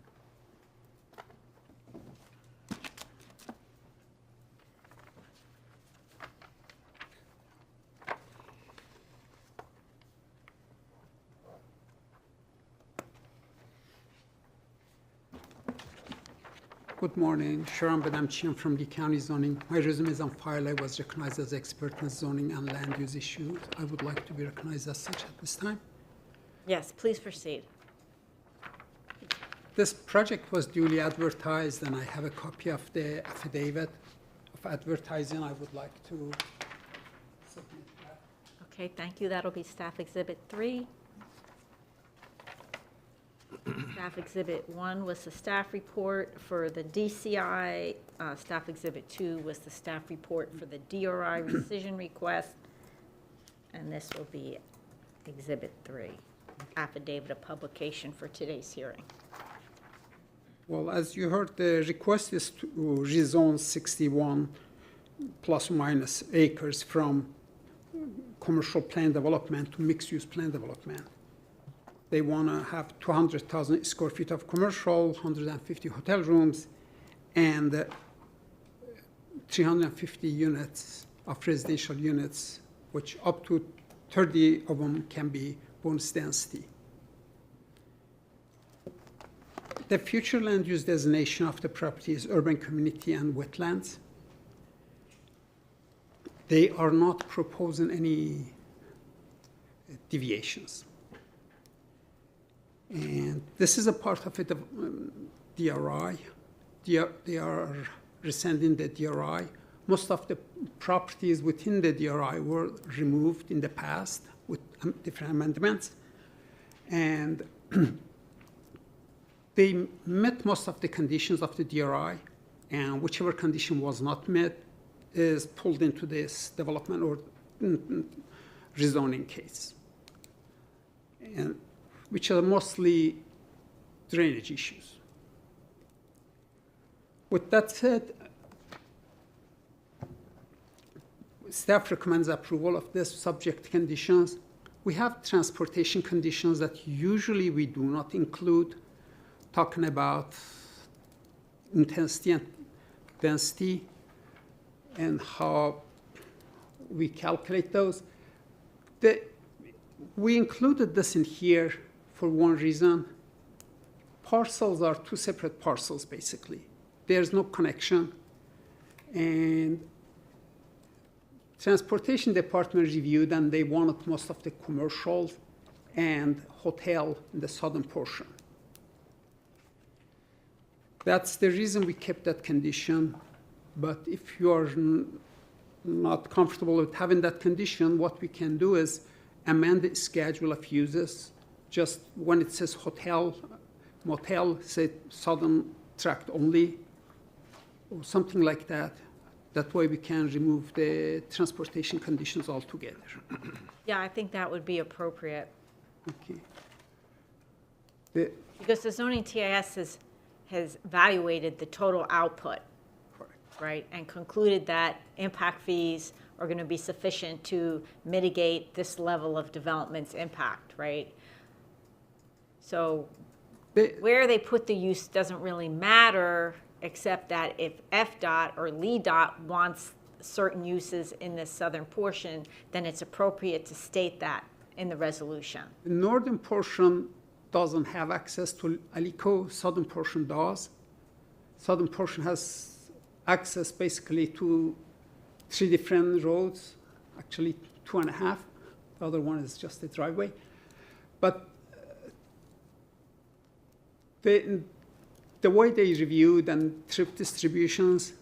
Good morning, Sharon Bedamchian from the County Zoning. My resume is on file. I was recognized as expert in zoning and land use issues. I would like to be recognized as such at this time. Yes, please proceed. This project was duly advertised, and I have a copy of the affidavit of advertising. I would like to submit that. Okay, thank you. That'll be Staff Exhibit 3. Staff Exhibit 1 was the staff report for the DCI. Staff Exhibit 2 was the staff report for the DRI rescission request. And this will be Exhibit 3, affidavit of publication for today's hearing. Well, as you heard, the request is to rezone 61 plus or minus acres from commercial plan development to mixed-use plan development. They want to have 200,000 square feet of commercial, 150 hotel rooms, and 350 units of residential units, which up to 30 of them can be bonus density. The future land use designation of the property is urban community and wetlands. They are not proposing any deviations. And this is a part of it, DRI. They are rescinding the DRI. Most of the properties within the DRI were removed in the past with different amendments. And they met most of the conditions of the DRI, and whichever condition was not met is pulled into this development or rezoning case, and which are mostly drainage issues. With that said, staff recommends approval of this subject to conditions. We have transportation conditions that usually we do not include, talking about intensity and density and how we calculate those. We included this in here for one reason. Parcels are two separate parcels, basically. There's no connection. And transportation department reviewed, and they wanted most of the commercial and hotel in the southern portion. That's the reason we kept that condition. But if you are not comfortable with having that condition, what we can do is amend the schedule of uses just when it says hotel, motel, say southern tract only, or something like that. That way we can remove the transportation conditions altogether. Yeah, I think that would be appropriate, Okay. The, because the zoning TIS has evaluated the total output, right? And concluded that impact fees are going to be sufficient to mitigate this level of development's impact, right? So where they put the use doesn't really matter, except that if FDOT or LEDOT wants certain uses in this southern portion, then it's appropriate to state that in the resolution. The northern portion doesn't have access to Alico, southern portion does. Southern portion has access basically to 3 different roads, actually 2.5. The other one is just a driveway. But the way they reviewed and trip distributions,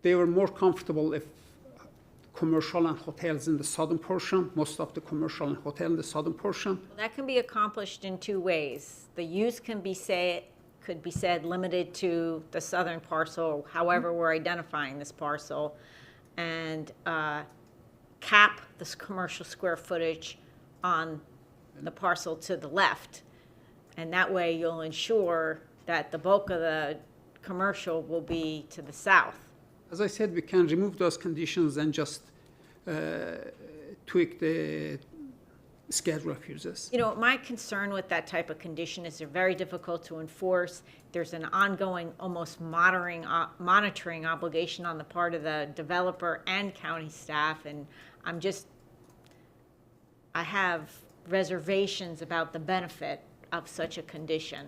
they were more comfortable if commercial and hotels in the southern portion, most of the commercial and hotel in the southern portion. That can be accomplished in 2 ways. The use could be said limited to the southern parcel, however we're identifying this parcel, and cap this commercial square footage on the parcel to the left. And that way you'll ensure that the bulk of the commercial will be to the south. As I said, we can remove those conditions and just tweak the schedule of uses. You know, my concern with that type of condition is they're very difficult to enforce. There's an ongoing, almost monitoring obligation on the part of the developer and county staff, and I have reservations about the benefit of such a condition,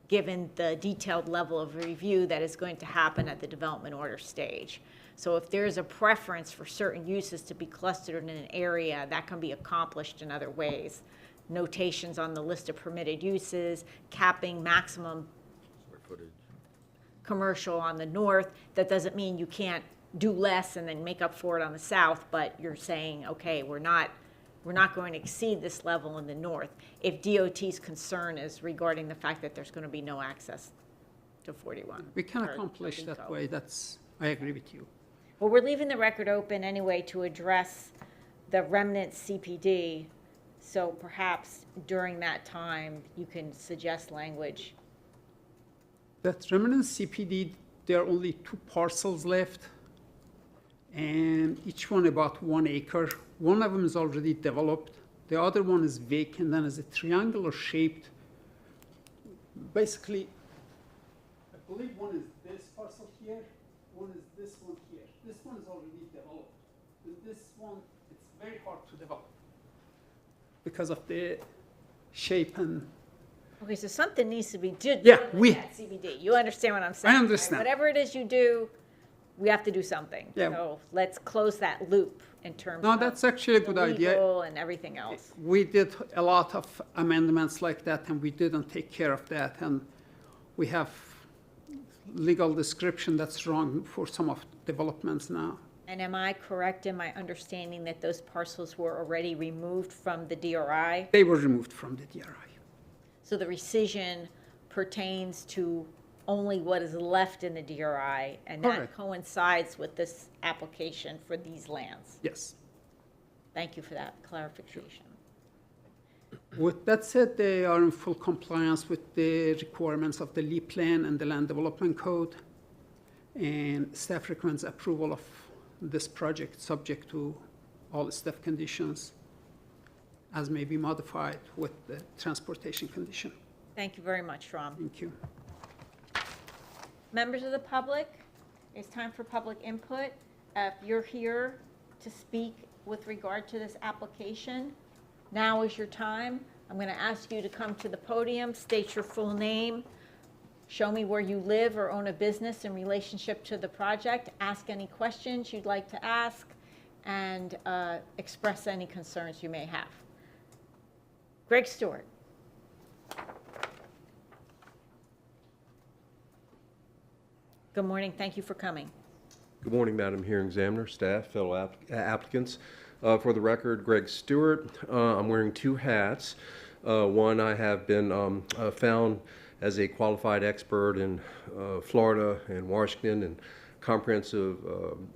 given the detailed level of review that is going to happen at the development order stage. So if there's a preference for certain uses to be clustered in an area, that can be accomplished in other ways. Notations on the list of permitted uses, capping maximum commercial on the north. That doesn't mean you can't do less and then make up for it on the south, but you're saying, okay, we're not going to exceed this level in the north if DOT's concern is regarding the fact that there's going to be no access to 41. We can or accomplish that Alico. way. I agree with you. Well, we're leaving the record open anyway to address the remnant CPD, so perhaps during that time, you can suggest language. That remnant CPD, there are only 2 parcels left, and each one about 1 acre. One of them is already developed. The other one is vacant and is a triangular shaped. Basically, I believe one is this parcel here, one is this one here. This one is already developed. And this one, it's very hard to develop because of the shape and. Okay, so something needs to be done Yeah, with that CBD. You understand what I'm saying? I right? understand. Whatever it is you do, we have to do something. Yeah. So let's close that loop in terms No, of that's actually a good the idea. legal and everything else. We did a lot of amendments like that, and we didn't take care of that. And we have legal description that's wrong for some of developments now. And am I correct in my understanding that those parcels were already removed from the DRI? They were removed from the DRI. So the rescission pertains to only what is left in the DRI, and that Correct. coincides with this application for these lands. Yes. Thank you for that clarification. With that said, they are in full compliance with the requirements of the LEAP plan and the Land Development Code. And staff recommends approval of this project subject to all staff conditions as may be modified with the transportation condition. Thank you very much, Ram. Thank you. Members of the public, it's time for public input. If you're here to speak with regard to this application, now is your time. I'm going to ask you to come to the podium, state your full name, show me where you live or own a business in relationship to the project, ask any questions you'd like to ask, and express any concerns you may have. Greg Stewart. Good morning. Thank you for coming. Good morning, Madam Hearing Examiner, staff, fellow applicants. For the record, Greg Stewart. I'm wearing two hats. One, I have been found as a qualified expert in Florida and Washington and comprehensive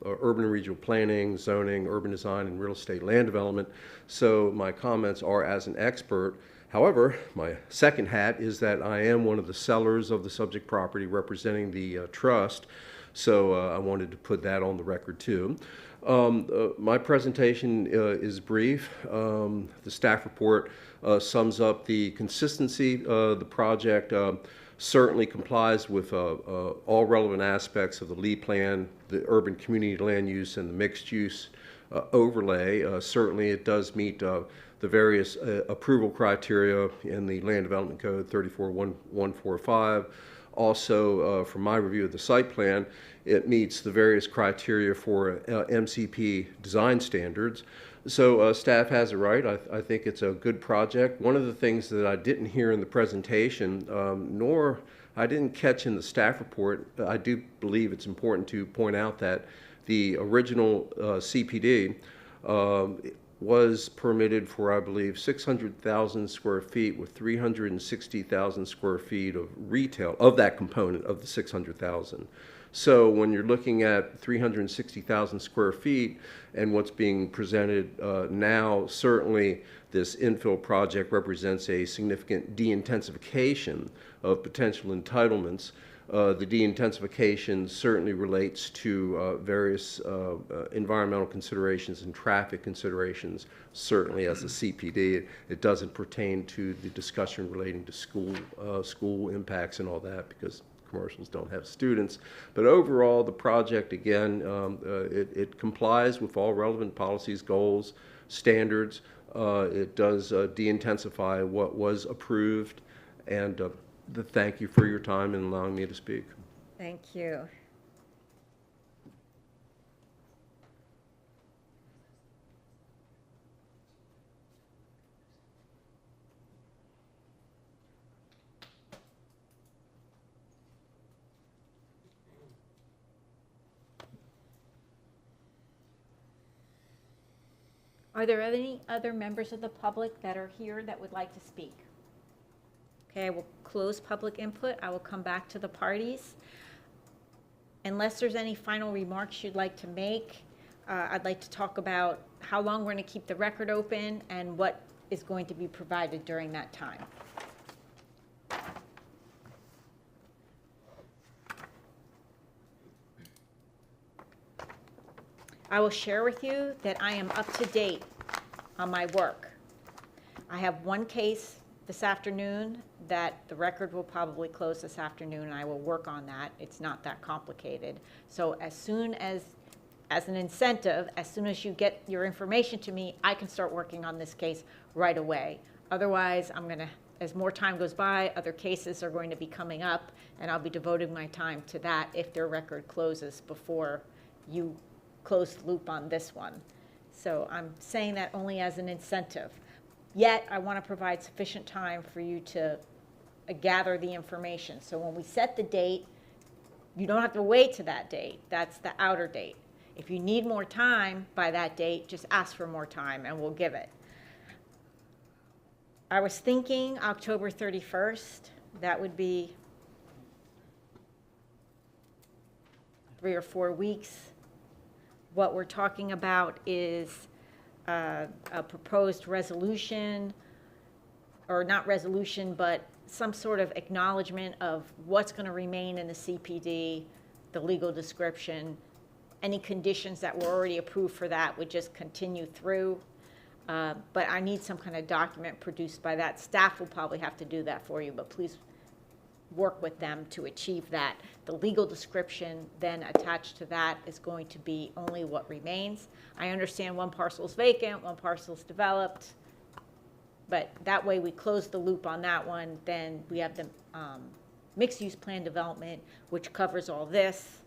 urban and regional planning, zoning, urban design, and real estate land development. So my comments are as an expert. However, my second hat is that I am one of the sellers of the subject property representing the trust. So I wanted to put that on the record too. My presentation is brief. The staff report sums up the consistency. The project certainly complies with all relevant aspects of the LEED plan, the urban community land use, and the mixed use overlay. Certainly it does meet the various approval criteria in the Land Development Code 34145. Also, from my review of the site plan, it meets the various criteria for MCP design standards. So staff has it right. I think it's a good project. One of the things that I didn't hear in the presentation, nor I didn't catch in the staff report, I do believe it's important to point out that the original CPD was permitted for, I believe, 600,000 square feet with 360,000 square feet of retail of that component of the 600,000. So when you're looking at 360,000 square feet and what's being presented now, certainly this infill project represents a significant de-intensification of potential entitlements. The de-intensification certainly relates to various environmental considerations and traffic considerations, certainly as a CPD. It doesn't pertain to the discussion relating to school impacts and all that, because commercials don't have students. But overall, the project, again, it complies with all relevant policies, goals, standards. It does de-intensify what was approved, and thank you for your time and allowing me to speak. Thank you. Are there any other members of the public that are here that would like to speak? Okay, I will close public input. I will come back to the parties. Unless there's any final remarks you'd like to make, I'd like to talk about how long we're going to keep the record open and what is going to be provided during that time. I will share with you that I am up to date on my work. I have one case this afternoon that the record will probably close this afternoon, and I will work on that. It's not that complicated. So as soon as an incentive, as soon as you get your information to me, I can start working on this case right away. Otherwise, as more time goes by, other cases are going to be coming up, and I'll be devoting my time to that if their record closes before you close the loop on this one. So I'm saying that only as an incentive. Yet, I want to provide sufficient time for you to gather the information. So when we set the date, you don't have to wait to that date. That's the outer date. If you need more time by that date, just ask for more time and we'll give it. I was thinking October 31st. That would be 3 or 4 weeks. What we're talking about is a proposed resolution, or not resolution, but some sort of acknowledgement of what's going to remain in the CPD, the legal description. Any conditions that were already approved for that would just continue through. But I need some kind of document produced by that. Staff will probably have to do that for you, but please work with them to achieve that. The legal description then attached to that is going to be only what remains. I understand one parcel is vacant, one parcel is developed, but that way we close the loop on that one. Then we have the mixed-use plan development, which covers all this,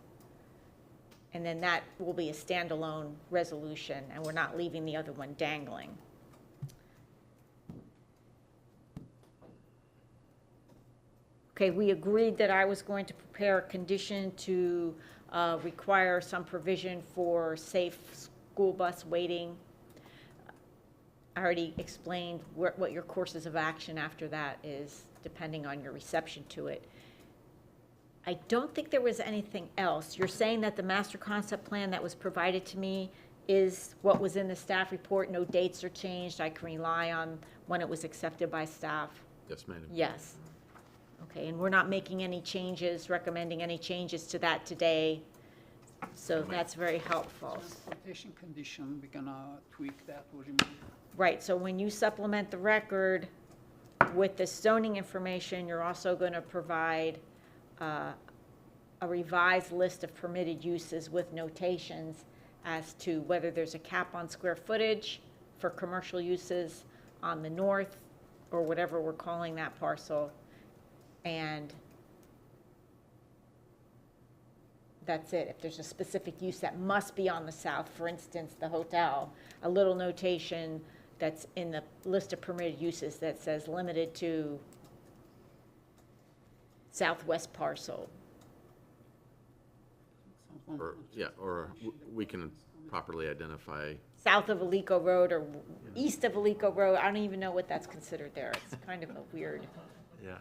and then that will be a standalone resolution, and we're not leaving the other one dangling. Okay, we agreed that I was going to prepare a condition to require some provision for safe school bus waiting. I already explained what your courses of action after that is, depending on your reception to it. I don't think there was anything else. You're saying that the master concept plan that was provided to me is what was in the staff report, no dates are changed, I can rely on when it was accepted by staff? Yes, madam. Yes. Okay, and we're not making any changes, recommending any changes to that today, so that's very helpful. Transportation condition, we're gonna tweak that or remove it. Right, so when you supplement the record with the zoning information, you're also going to provide a revised list of permitted uses with notations as to whether there's a cap on square footage for commercial uses on the north, or whatever we're calling that parcel, and that's it. If there's a specific use that must be on the south, for instance, the hotel, a little notation that's in the list of permitted uses that says limited to southwest parcel. Or, yeah, or we can properly identify. South of Alico Road or east of Alico Road, I don't even know what that's considered there. It's kind of a weird, Yeah.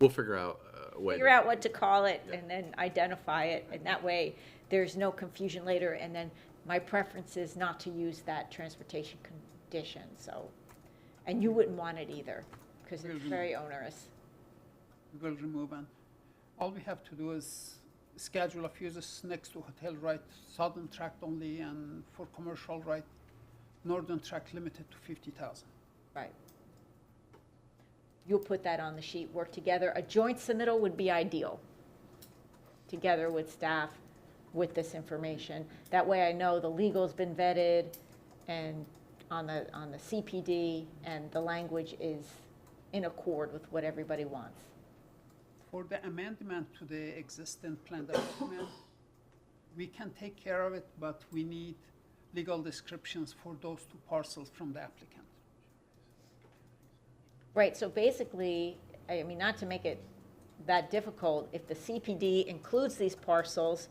We'll figure out a way. figure out what to call it and then identify it, and that way there's no confusion later. And then my preference is not to use that transportation condition, so, and you wouldn't want it either, because it's very onerous. We will remove and all we have to do is schedule of uses next to hotel, right, southern tract only, and for commercial, right, northern tract limited to 50,000. Right. You'll put that on the sheet, work together. A joint submittal would be ideal, together with staff, with this information. That way I know the legal's been vetted, and on the CPD, and the language is in accord with what everybody wants. For the amendment to the existing plan document, we can take care of it, but we need legal descriptions for those two parcels from the applicant. Right, so basically, I mean, not to make it that difficult, if the CPD includes these parcels,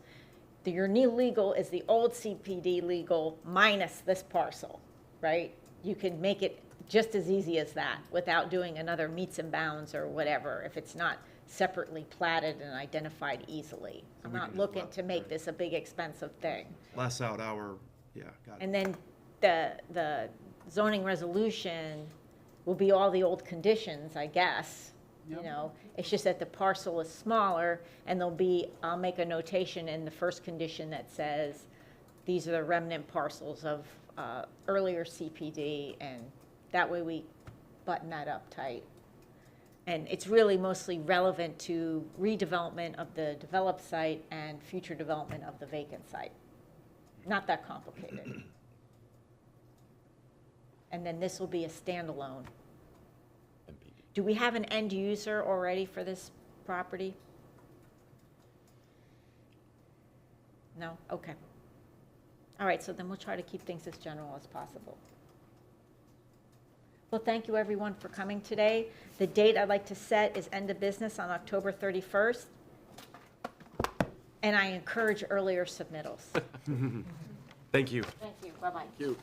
your new legal is the old CPD legal minus this parcel, right? You can make it just as easy as that without doing another meets and bounds or whatever, if it's not separately platted and identified easily. I'm not looking to make this a big expensive thing. Last out hour, yeah, got it. And then the zoning resolution will be all the old conditions, I guess. You Yep. know, it's just that the parcel is smaller, and I'll make a notation in the first condition that says, these are the remnant parcels of earlier CPD, and that way we button that up tight. And it's really mostly relevant to redevelopment of the developed site and future development of the vacant site. Not that complicated. And then this will be a standalone. Do we have an end user already for this property? No? Okay. All right, so then we'll try to keep things as general as possible. Well, thank you, everyone, for coming today. The date I'd like to set is end of business on October 31st. And I encourage earlier submittals. Thank you. Thank you. Bye-bye. Thank you.